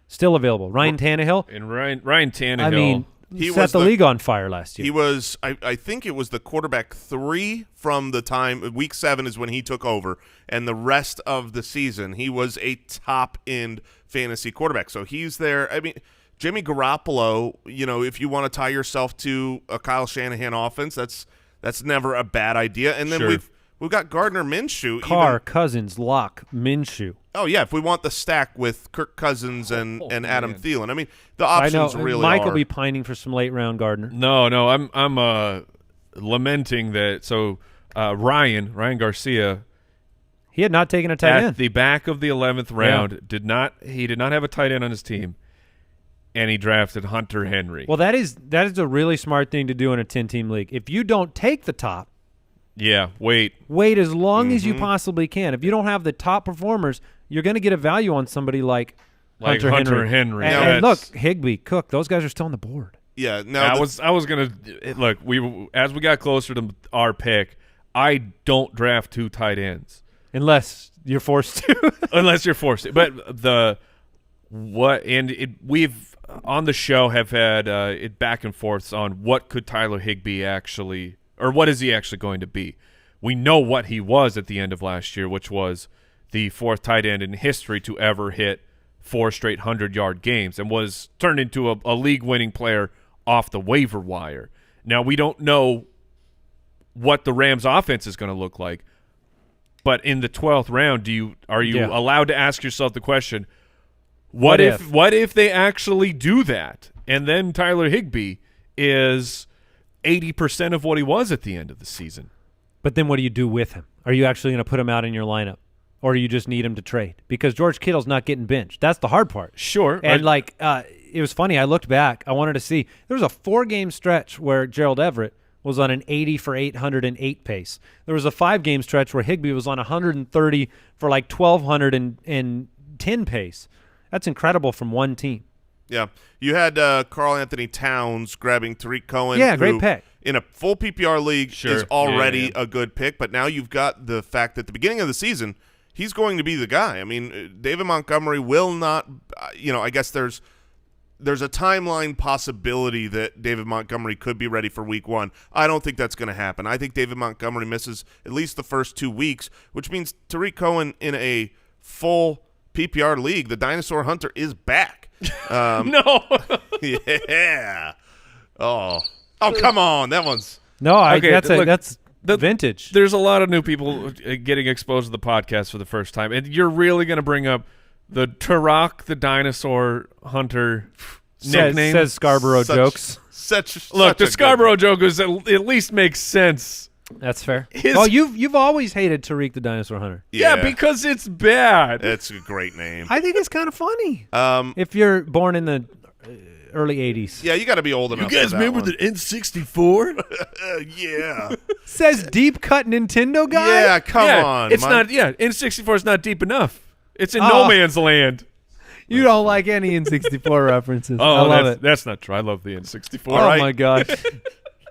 still available. Ryan Tannehill. And Ryan Tannehill. I mean, he set the league on fire last year. He was, I think it was the quarterback 3 from the time, week 7 is when he took over, and the rest of the season, he was a top-end fantasy quarterback. So he's there. I mean, Jimmy Garoppolo, if you want to tie yourself to a Kyle Shanahan offense, that's never a bad idea. And then Sure. we've got Gardner Minshew. Carr, Cousins, Locke, Minshew. Oh, yeah, if we want the stack with Kirk Cousins and Adam man. Thielen. I mean, the options I know. really Mike are. will be pining for some late-round Gardner. No, I'm lamenting that. So Ryan Garcia, He had not taken a tight at end. the back of the 11th round, did not have a tight end on his team, and he drafted Hunter Henry. Well, that is a really smart thing to do in a 10-team league. If you don't take the top, yeah, wait as long as you possibly can. If you don't have the top performers, you're going to get a value on somebody like Hunter Henry. And look, Higbee, Cook, those guys are still on the board. Yeah, no, I was gonna look. As we got closer to our pick, I don't draft 2 tight ends Unless you're forced to. unless you're forced to. But we've on the show have had it back and forths on what could Tyler Higbee actually, or what is he actually going to be. We know what he was at the end of last year, which was the 4th tight end in history to ever hit 4 straight 100-yard games, and was turned into a league-winning player off the waiver wire. Now, we don't know what the Rams' offense is going to look like, but in the 12th round, are you allowed to ask yourself the question, what if they actually do that? And then Tyler Higbee is 80% of what he was at the end of the season. But then what do you do with him? Are you actually going to put him out in your lineup? Or do you just need him to trade? Because George Kittle's not getting benched. That's the hard part. Sure. And, it was funny. I looked back. I wanted to see. There was a 4-game stretch where Gerald Everett was on an 80 for 808 pace. There was a 5-game stretch where Higbee was on 130 for 1,210 pace. That's incredible from one team. Yeah. You had Karl Anthony Towns grabbing Tariq Cohen. Yeah, great pick. In a full PPR league Sure. is already a good pick, but now you've got the fact that at the beginning of the season, he's going to be the guy. I mean, David Montgomery will not, I guess there's a timeline possibility that David Montgomery could be ready for week 1. I don't think that's going to happen. I think David Montgomery misses at least the first 2 weeks, which means Tariq Cohen in a full PPR league, the Dinosaur Hunter is back. No. Yeah. Oh, come on. That one's – No, Okay, that's vintage. There's a lot of new people getting exposed to the podcast for the first time, and you're really going to bring up the Turok the Dinosaur Hunter nickname? Says Scarborough jokes. Look, the Scarborough joke is at least makes sense. That's fair. You've always hated Tariq the Dinosaur Hunter. Yeah, because it's bad. It's a great name. I think it's kind of funny. If you're born in the early 80s. Yeah, you got to be old enough. You guys for that remember one. the N64? Yeah. Says deep cut Nintendo guy. Yeah, come on. It's Mike. not. Yeah, N64 is not deep enough. It's in no man's land. You don't like any N64 references. I Oh, love it. that's not true. I love the N64. Oh right. my gosh.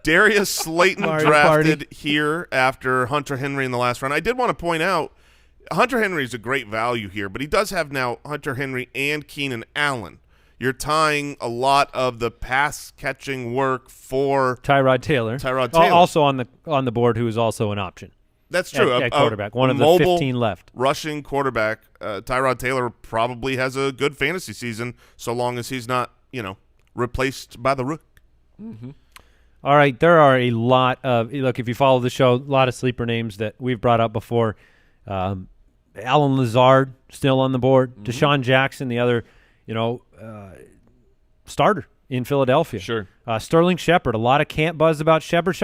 Darius Slayton Mario drafted Party. here after Hunter Henry in the last round. I did want to point out Hunter Henry is a great value here, but he does have now Hunter Henry and Keenan Allen. You're tying a lot of the pass-catching work for Tyrod Taylor. Also on the board, who is also an option. That's true. At quarterback, one of the mobile 15 left. Rushing quarterback, Tyrod Taylor probably has a good fantasy season so long as he's not, replaced by the rook. Mm-hmm. All right, there are a lot of – look, if you follow the show, a lot of sleeper names that we've brought up before. Alan Lazard still on the board. Mm-hmm. Deshaun Jackson, the other, starter in Philadelphia. Sure. Sterling Shepard, a lot of camp buzz about Shepard.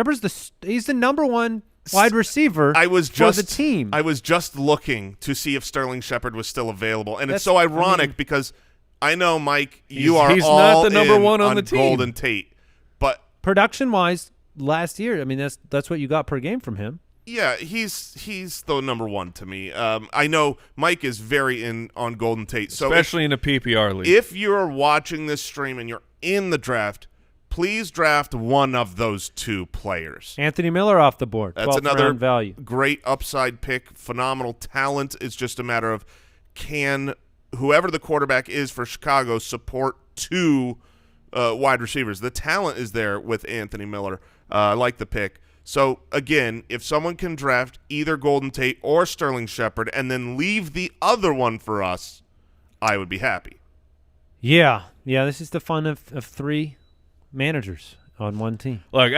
He's the number one wide receiver for the team. I was just looking to see if Sterling Shepard was still available, and it's so ironic because I know, Mike, he's all not the number one on the team. Golden Tate, but production-wise, last year, I mean that's what you got per game from him. Yeah, he's the number one to me. I know Mike is very in on Golden Tate, so especially in a PPR league. If you're watching this stream and you're in the draft, please draft one of those two players. Anthony Miller off the board. That's another round value. Great upside pick, phenomenal talent. It's just a matter of can whoever the quarterback is for Chicago support two wide receivers. The talent is there with Anthony Miller. I like the pick. So, again, if someone can draft either Golden Tate or Sterling Shepard and then leave the other one for us, I would be happy. Yeah, this is the fun of three managers on one team. Look,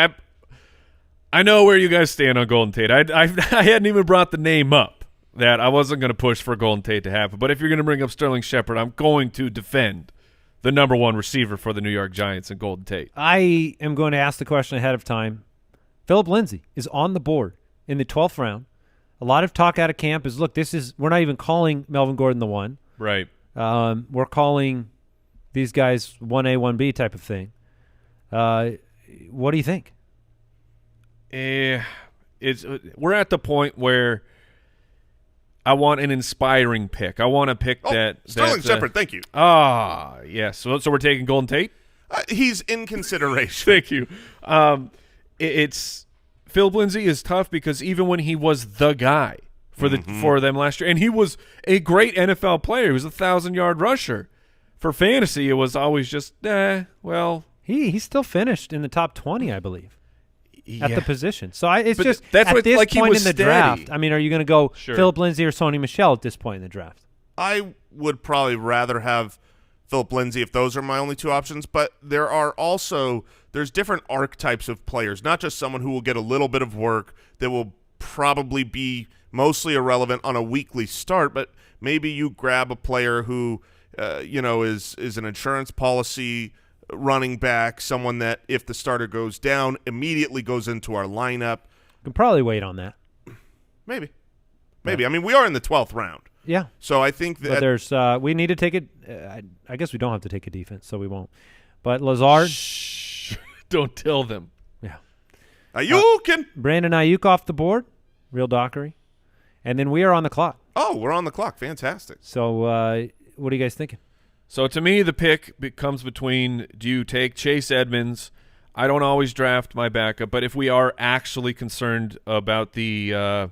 I know where you guys stand on Golden Tate. I hadn't even brought the name up that I wasn't going to push for Golden Tate to happen. But if you're going to bring up Sterling Shepard, I'm going to defend the number one receiver for the New York Giants and Golden Tate. I am going to ask the question ahead of time. Philip Lindsay is on the board in the 12th round. A lot of talk out of camp is, look, we're not even calling Melvin Gordon the one. Right. We're calling these guys 1A, 1B type of thing. What do you think? We're at the point where I want an inspiring pick. I want a pick Sterling Shepard, thank you. Yes. So we're taking Golden Tate? He's in consideration. Thank you. It's Phil Lindsay is tough because even when he was the guy for them last year, and he was a great NFL player, he was a 1,000-yard rusher. For fantasy, it was always just he still finished in the top 20, I believe, at the position. So that's at what, this like, he point was in the steady. draft. I mean, are you going to go Sure. Philip Lindsay or Sony Michel at this point in the draft? I would probably rather have Philip Lindsay if those are my only two options, but there's different archetypes of players, not just someone who will get a little bit of work that will probably be mostly irrelevant on a weekly start, but maybe you grab a player who is an insurance policy running back, someone that if the starter goes down immediately goes into our lineup. You can probably wait on that. Maybe. Yeah. I mean, we are in the 12th round. Yeah. So I think that but there's we need to take it. I guess we don't have to take a defense, so we won't. But Lazard. Shh. Don't tell them. Yeah. Ayuk Brandon Ayuk off the board. Real Dockery. And then we are on the clock. Oh, we're on the clock. Fantastic. So what are you guys thinking? So to me, the pick comes between, do you take Chase Edmonds? I don't always draft my backup, but if we are actually concerned about the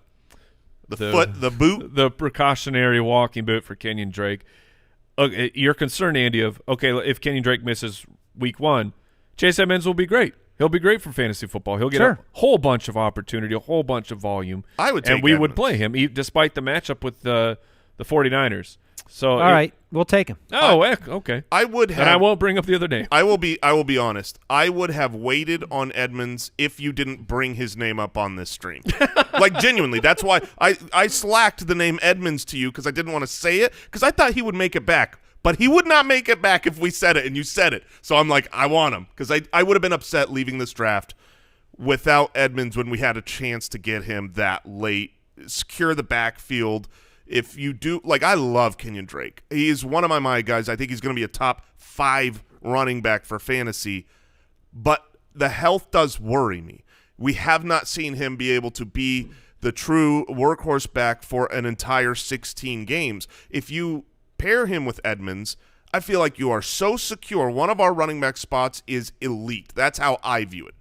boot, the precautionary walking boot for Kenyon Drake, you're concerned, Andy, if Kenyon Drake misses week 1, Chase Edmonds will be great. He'll be great for fantasy football. He'll get a whole bunch of opportunity, a whole bunch of volume. I would take and we Edmonds. would play him, despite the matchup with the 49ers. So all right, we'll take him. Oh, heck, okay. I would have. And I won't bring up the other name. I will be honest. I would have waited on Edmonds if you didn't bring his name up on this stream. Like, genuinely, that's why I slacked the name Edmonds to you, because I didn't want to say it, because I thought he would make it back. But he would not make it back if we said it, and you said it. So I'm like, I want him, because I would have been upset leaving this draft without Edmonds when we had a chance to get him that late, secure the backfield. If you do, like, I love Kenyon Drake. He is one of my guys. I think he's going to be a top 5 running back for fantasy, but the health does worry me. We have not seen him be able to be the true workhorse back for an entire 16 games. If you pair him with Edmonds, I feel like you are so secure. One of our running back spots is elite. That's how I view it.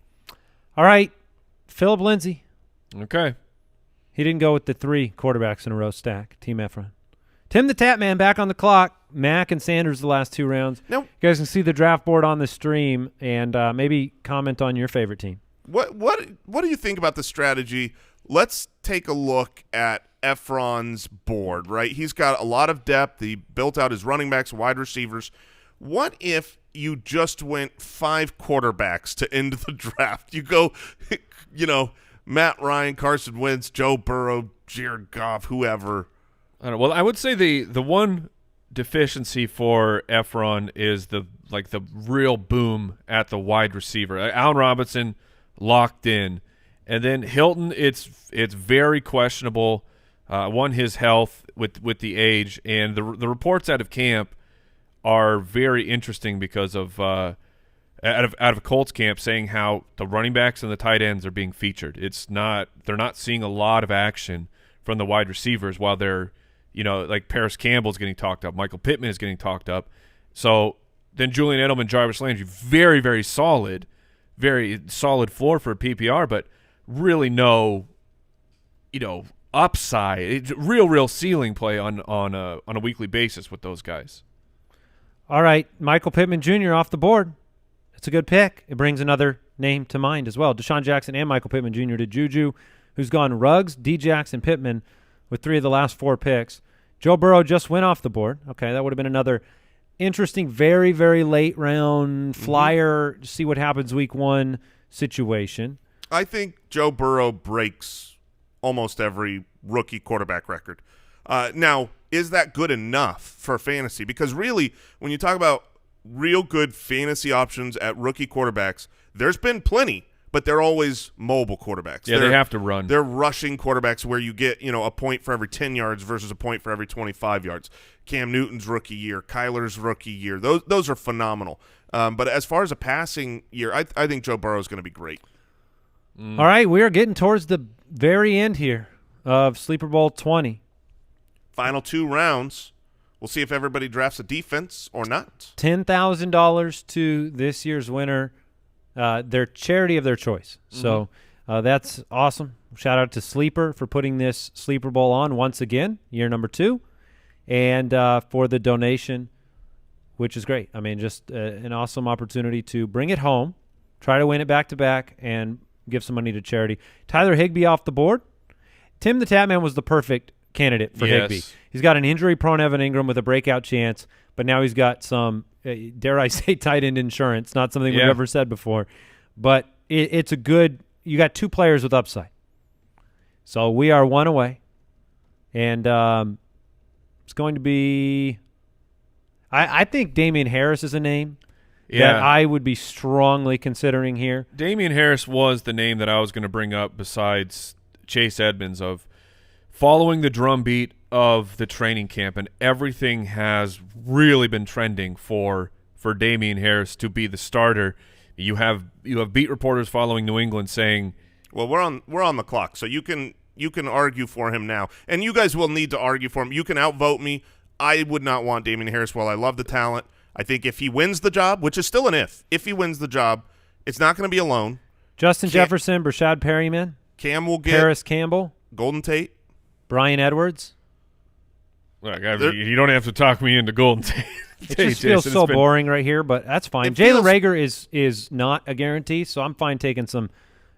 All right, Philip Lindsay. Okay. He didn't go with the 3 quarterbacks in a row stack, Team Efron. Tim the Tap Man back on the clock. Mack and Sanders the last 2 rounds. Nope. You guys can see the draft board on the stream and maybe comment on your favorite team. What do you think about the strategy? Let's take a look at Efron's board, right? He's got a lot of depth. He built out his running backs, wide receivers. What if you just went 5 quarterbacks to end the draft? You go, Matt Ryan, Carson Wentz, Joe Burrow, Jared Goff, whoever. I don't know. Well, I would say the one deficiency for Efron is the real boom at the wide receiver. Allen Robinson locked in. And then Hilton, it's very questionable. His health with the age, and the reports out of camp are very interesting because of out of Colts camp saying how the running backs and the tight ends are being featured. They're not seeing a lot of action from the wide receivers while they're like Paris Campbell's getting talked up, Michael Pittman is getting talked up. So then Julian Edelman, Jarvis Landry, very very solid floor for a PPR, but really no, upside. It's real ceiling play on a weekly basis with those guys. All right, Michael Pittman Jr. off the board. It's a good pick. It brings another name to mind as well. Deshaun Jackson and Michael Pittman Jr. to Juju, who's gone Ruggs, D-Jax, and Pittman with 3 of the last 4 picks. Joe Burrow just went off the board. Okay, that would have been another interesting, very, very late round flyer, see what happens week 1 situation. I think Joe Burrow breaks almost every rookie quarterback record. Now, is that good enough for fantasy? Because really, when you talk about real good fantasy options at rookie quarterbacks, there's been plenty, but they're always mobile quarterbacks. Yeah, they have to run. They're rushing quarterbacks where you get, a point for every 10 yards versus a point for every 25 yards. Cam Newton's rookie year, Kyler's rookie year, those are phenomenal. But as far as a passing year, I think Joe Burrow is going to be great. All right, we are getting towards the very end here of Sleeper Bowl 20. Final 2 rounds. We'll see if everybody drafts a defense or not. $10,000 to this year's winner, their charity of their choice. So that's awesome. Shout out to Sleeper for putting this Sleeper Bowl on once again, year number 2, and for the donation, which is great. I mean, just an awesome opportunity to bring it home, try to win it back-to-back, and give some money to charity. Tyler Higbee off the board. Tim the Tapman was the perfect candidate for Higbee. He's got an injury-prone Evan Ingram with a breakout chance, but now he's got some, dare I say, tight end insurance. Not something we've ever said before. But it's a good – you got 2 players with upside. So we are 1 away. And it's going to be – I think Damian Harris is a name that I would be strongly considering here. Damian Harris was the name that I was going to bring up besides Chase Edmonds, of following the drumbeat of the training camp, and everything has really been trending for Damian Harris to be the starter. You have beat reporters following New England saying, "Well, we're on the clock, so you can argue for him now, and you guys will need to argue for him. You can outvote me. I would not want Damian Harris. While I love the talent, I think if he wins the job, which is still an if he wins the job, it's not going to be alone. Justin Jefferson, Brashad Perryman, Cam will get Paris Campbell, Golden Tate, Brian Edwards. Look, you don't have to talk me into Golden Tate. It just feels so boring right here, but that's fine. Jalen Reagor is not a guarantee, so I'm fine taking some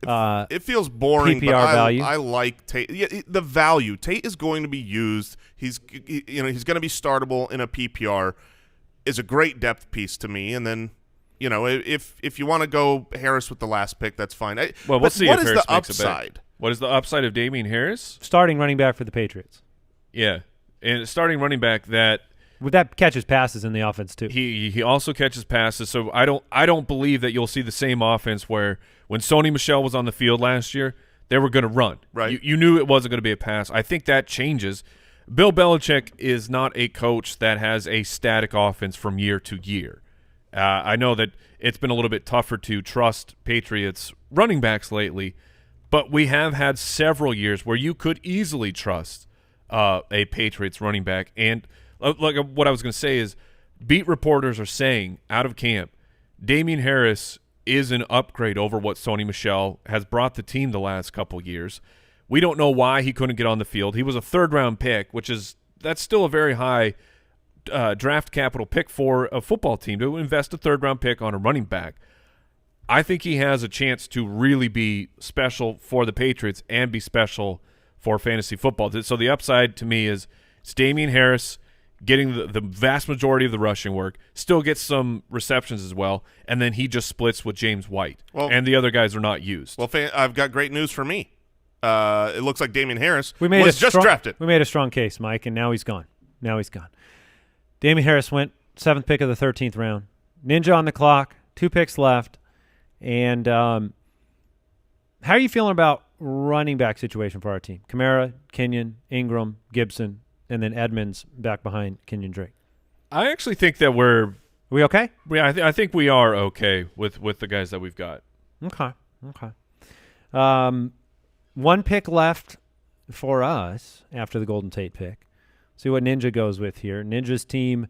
it feels boring, PPR but value. I like Tate. Yeah, the value. Tate is going to be used. He's going to be startable in a PPR. Is a great depth piece to me, and then if you want to go Harris with the last pick, that's fine. We'll see. What if is Harris the makes a bet. upside? What is the upside of Damian Harris? Starting running back for the Patriots. Yeah, and starting running back that catches passes in the offense too. He also catches passes. So I don't believe that you'll see the same offense where when Sony Michel was on the field last year, they were going to run. Right. You knew it wasn't going to be a pass. I think that changes. Bill Belichick is not a coach that has a static offense from year to year. I know that it's been a little bit tougher to trust Patriots running backs lately, but we have had several years where you could easily trust a Patriots running back. And like what I was going to say is beat reporters are saying out of camp, Damian Harris is an upgrade over what Sony Michel has brought the team the last couple years. We don't know why he couldn't get on the field. He was a third-round pick, that's still a very high draft capital pick for a football team to invest a third-round pick on a running back. I think he has a chance to really be special for the Patriots and be special for fantasy football. So the upside to me is it's Damian Harris getting the vast majority of the rushing work, still gets some receptions as well, and then he just splits with James White, and the other guys are not used. Well, I've got great news for me. It looks like Damian Harris was just drafted. We made a strong case, Mike, and now he's gone. Damian Harris went 7th pick of the 13th round. Ninja on the clock, 2 picks left. And how are you feeling about running back situation for our team? Kamara, Kenyon, Ingram, Gibson, and then Edmonds back behind Kenyon Drake. I actually think that are we okay? I think we are okay with the guys that we've got. Okay. 1 pick left for us after the Golden Tate pick. See what Ninja goes with here. Ninja's team,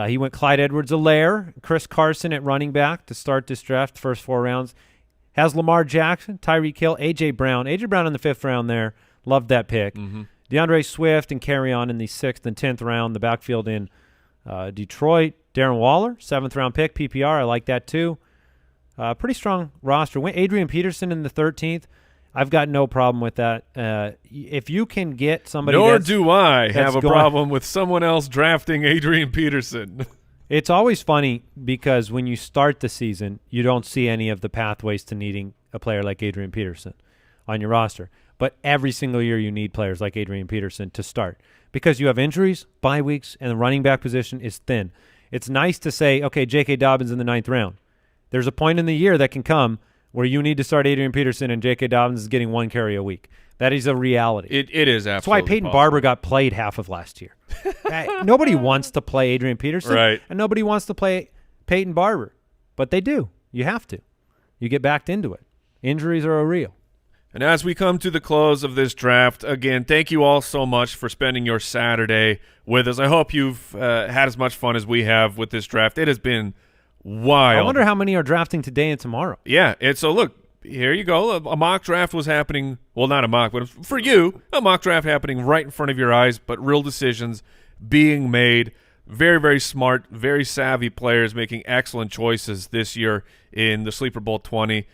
he went Clyde Edwards-Helaire, Chris Carson at running back to start this draft, first 4 rounds. Has Lamar Jackson, Tyreek Hill, A.J. Brown. A.J. Brown in the 5th round there. Loved that pick. Mm-hmm. DeAndre Swift and Carry-On in the 6th and 10th round. The backfield in Detroit. Darren Waller, 7th round pick, PPR. I like that too. Pretty strong roster. Went Adrian Peterson in the 13th. I've got no problem with that. If you can get somebody Nor do I have a going, problem with someone else drafting Adrian Peterson. It's always funny because when you start the season, you don't see any of the pathways to needing a player like Adrian Peterson on your roster. But every single year you need players like Adrian Peterson to start because you have injuries, bye weeks, and the running back position is thin. It's nice to say, okay, J.K. Dobbins in the 9th round. There's a point in the year that can come where you need to start Adrian Peterson and J.K. Dobbins is getting 1 carry a week. That is a reality. It is absolutely That's why Peyton Barber got played half of last year. Nobody wants to play Adrian Peterson, right? And nobody wants to play Peyton Barber, but they do. You have to. You get backed into it. Injuries are real. And as we come to the close of this draft, again, thank you all so much for spending your Saturday with us. I hope you've had as much fun as we have with this draft. It has been wild. I wonder how many are drafting today and tomorrow. Yeah, so look, here you go. A mock draft was happening. Well, not a mock, but for you, a mock draft happening right in front of your eyes, but real decisions being made. Very, very smart, very savvy players making excellent choices this year in the Sleeper Bowl 20.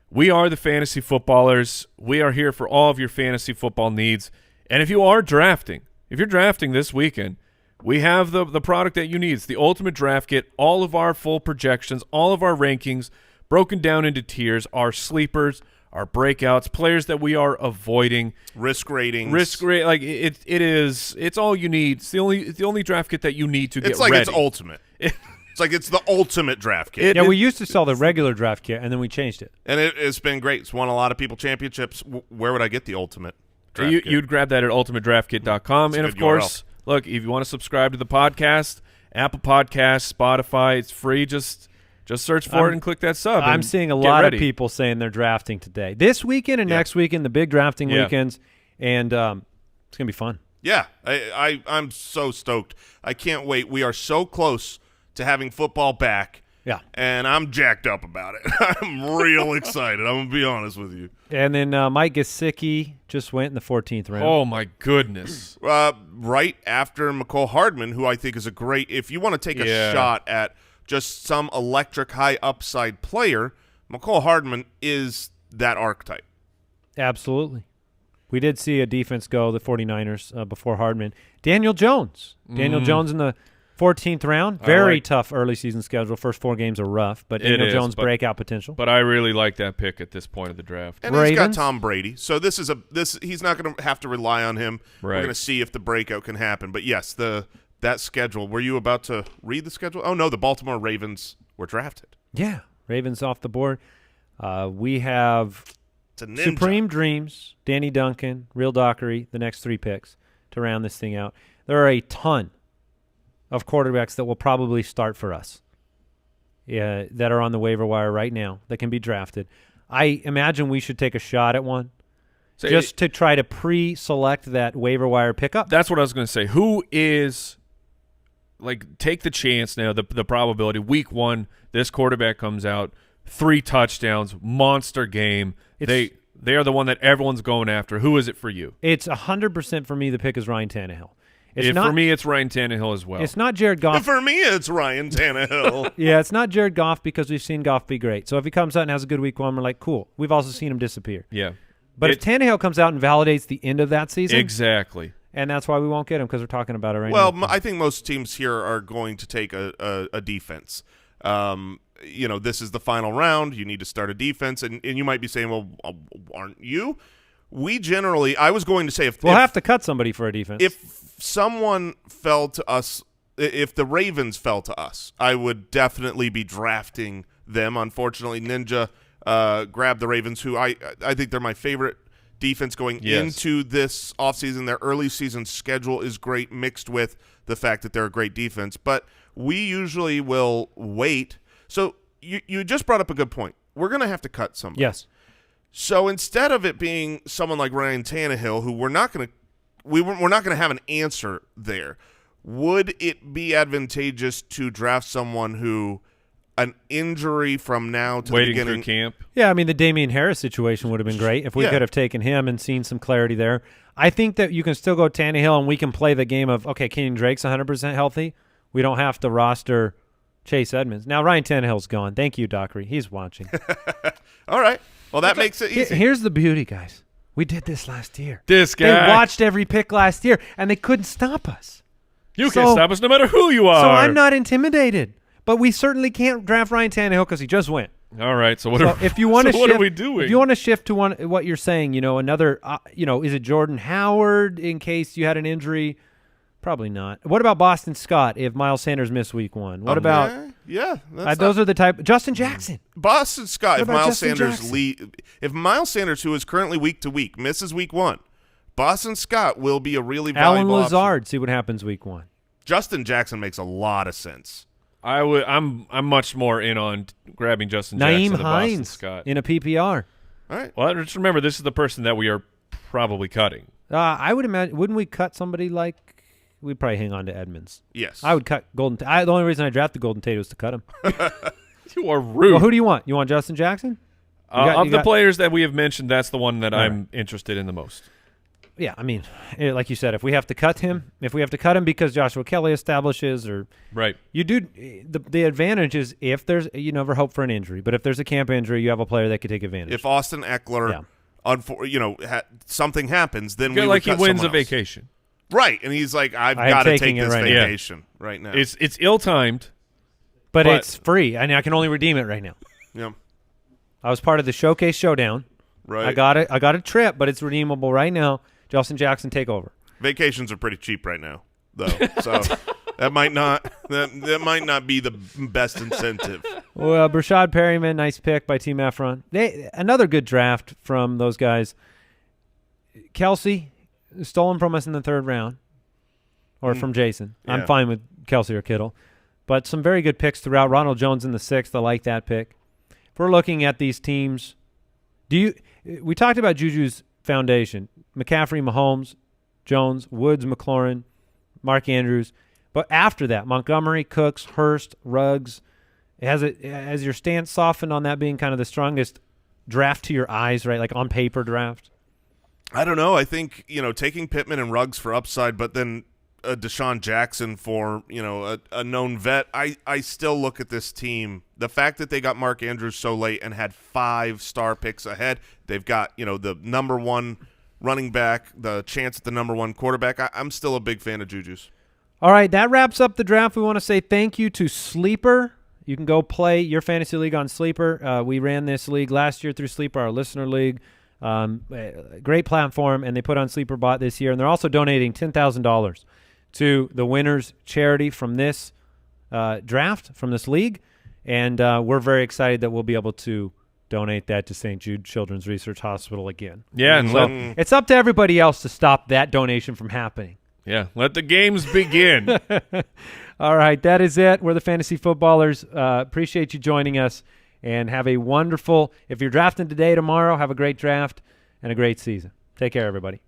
We are the fantasy footballers. We are here for all of your fantasy football needs. And if you're drafting this weekend, we have the product that you need. It's the Ultimate Draft Kit, all of our full projections, all of our rankings broken down into tiers, our sleepers, our breakouts, players that we are avoiding, risk ratings, like it's all you need. It's the only draft kit that you need to get ready. It's ultimate. It's like it's the ultimate draft kit. We used to sell the regular draft kit, and then we changed it. And it's been great. It's won a lot of people championships. Where would I get the ultimate draft kit? You'd grab that at ultimatedraftKit.com. And, of course, look, if you want to subscribe to the podcast, Apple Podcasts, Spotify, it's free. Just search for it and click that sub. I'm seeing a lot of people saying they're drafting today. This weekend and next weekend, the big drafting weekends, and it's going to be fun. Yeah, I'm so stoked. I can't wait. We are so close to having football back. Yeah. And I'm jacked up about it. I'm real excited. I'm going to be honest with you. And then Mike Gesicki just went in the 14th round. Oh, my goodness. Right after McCole Hardman, who I think is a great – if you want to take a shot at just some electric high upside player, McCole Hardman is that archetype. Absolutely. We did see a defense go, the 49ers, before Hardman. Daniel Jones. Daniel Jones in the 14th round. Very tough early season schedule. First 4 games are rough, but Daniel Jones breakout potential. But I really like that pick at this point of the draft. And he's got Tom Brady, so this he's not going to have to rely on him. Right. We're going to see if the breakout can happen. But yes, that schedule. Were you about to read the schedule? Oh no, the Baltimore Ravens were drafted. Yeah, Ravens off the board. We have Supreme Dreams, Danny Duncan, Real Dockery, the next 3 picks to round this thing out. There are a ton of quarterbacks that will probably start for us that are on the waiver wire right now that can be drafted. I imagine we should take a shot at one just to try to pre-select that waiver wire pickup. That's what I was going to say. Who is take the chance now, the probability. Week 1, this quarterback comes out, 3 touchdowns, monster game. They are the one that everyone's going after. Who is it for you? It's 100% for me. The pick is Ryan Tannehill. For me, it's Ryan Tannehill as well. It's not Jared Goff. For me, it's Ryan Tannehill. Yeah, it's not Jared Goff because we've seen Goff be great. So if he comes out and has a good week 1, we're like, cool. We've also seen him disappear. Yeah. But if Tannehill comes out and validates the end of that season. Exactly. And that's why we won't get him because we're talking about it right now. now. Well, I think most teams here are going to take a defense. This is the final round. You need to start a defense. And you might be saying, well, aren't you? We generally – I was going to say if – we'll have to cut somebody for a defense. If someone fell to us – if the Ravens fell to us, I would definitely be drafting them. Unfortunately, Ninja grabbed the Ravens, who I think they're my favorite defense going into this offseason. Their early season schedule is great, mixed with the fact that they're a great defense. But we usually will wait. So you just brought up a good point. We're going to have to cut somebody. Yes. So instead of it being someone like Ryan Tannehill, who we're not going to have an answer there, would it be advantageous to draft someone who an injury from now to waiting the beginning through camp? Yeah, I mean the Damian Harris situation would have been great if we could have taken him and seen some clarity there. I think that you can still go Tannehill and we can play the game of Kenyon Drake's 100% healthy. We don't have to roster Chase Edmonds. Now Ryan Tannehill's gone. Thank you, Dockery. He's watching. All right. Well, that makes it easy. Here's the beauty, guys. We did this last year. This guy. They watched every pick last year, and they couldn't stop us. You can't stop us no matter who you are. So I'm not intimidated. But we certainly can't draft Ryan Tannehill because he just went. All right. So what are we doing? If you want to shift to what you're saying, another, is it Jordan Howard in case you had an injury? Probably not. What about Boston Scott if Miles Sanders missed week 1? What about those are the type. Justin Jackson. Boston Scott. If Miles Sanders if Miles Sanders, who is currently week to week, misses week 1, Boston Scott will be a really Alan valuable Lazard. option. See what happens week 1. Justin Jackson makes a lot of sense. I'm much more in on grabbing Justin Jackson than Boston Scott in a PPR. All right. Well, just remember this is the person that we are probably cutting. I would imagine. Wouldn't we cut somebody like? We'd probably hang on to Edmonds. Yes. I would cut Golden Tate. The only reason I drafted Golden Tate was to cut him. You are rude. Well, who do you want? You want Justin Jackson? Of the players that we have mentioned, that's the one that I'm interested in the most. Yeah, I mean, like you said, if we have to cut him because Joshua Kelly establishes right. You do the advantage is if there's you never hope for an injury, but if there's a camp injury, you have a player that could take advantage. If Austin Eckler, something happens, then we like he cut wins a else. vacation. Right, and he's like, I've got to take this vacation right now. It's ill-timed. But it's free, and I can only redeem it right now. Yeah. I was part of the Showcase Showdown. Right. I got a trip, but it's redeemable right now. Justin Jackson, take over. Vacations are pretty cheap right now, though. So that might not be the best incentive. Well, Brashad Perryman, nice pick by Team Efron. Another good draft from those guys. Kelsey, stolen from us in the 3rd round, or from Jason. Yeah. I'm fine with Kelsey or Kittle. But some very good picks throughout. Ronald Jones in the 6th. I like that pick. If we're looking at these teams, we talked about Juju's foundation. McCaffrey, Mahomes, Jones, Woods, McLaurin, Mark Andrews. But after that, Montgomery, Cooks, Hurst, Ruggs. Has your stance softened on that being kind of the strongest draft to your eyes, right? Like on paper draft? I don't know. I think, taking Pittman and Ruggs for upside, but then Deshaun Jackson for, a known vet. I still look at this team. The fact that they got Mark Andrews so late and had 5 star picks ahead, they've got, the number 1 running back, the chance at the number 1 quarterback. I'm still a big fan of Juju's. All right, that wraps up the draft. We want to say thank you to Sleeper. You can go play your fantasy league on Sleeper. We ran this league last year through Sleeper, our listener league. Great platform, and they put on SleeperBot this year, and they're also donating $10,000 to the winners charity from this draft, from this league, and we're very excited that we'll be able to donate that to St. Jude Children's Research Hospital again. Yeah, and so it's up to everybody else to stop that donation from happening. Yeah, let the games begin. All right, that is it. We're the Fantasy Footballers. Appreciate you joining us, and have a wonderful – if you're drafting today, tomorrow, have a great draft and a great season. Take care, everybody.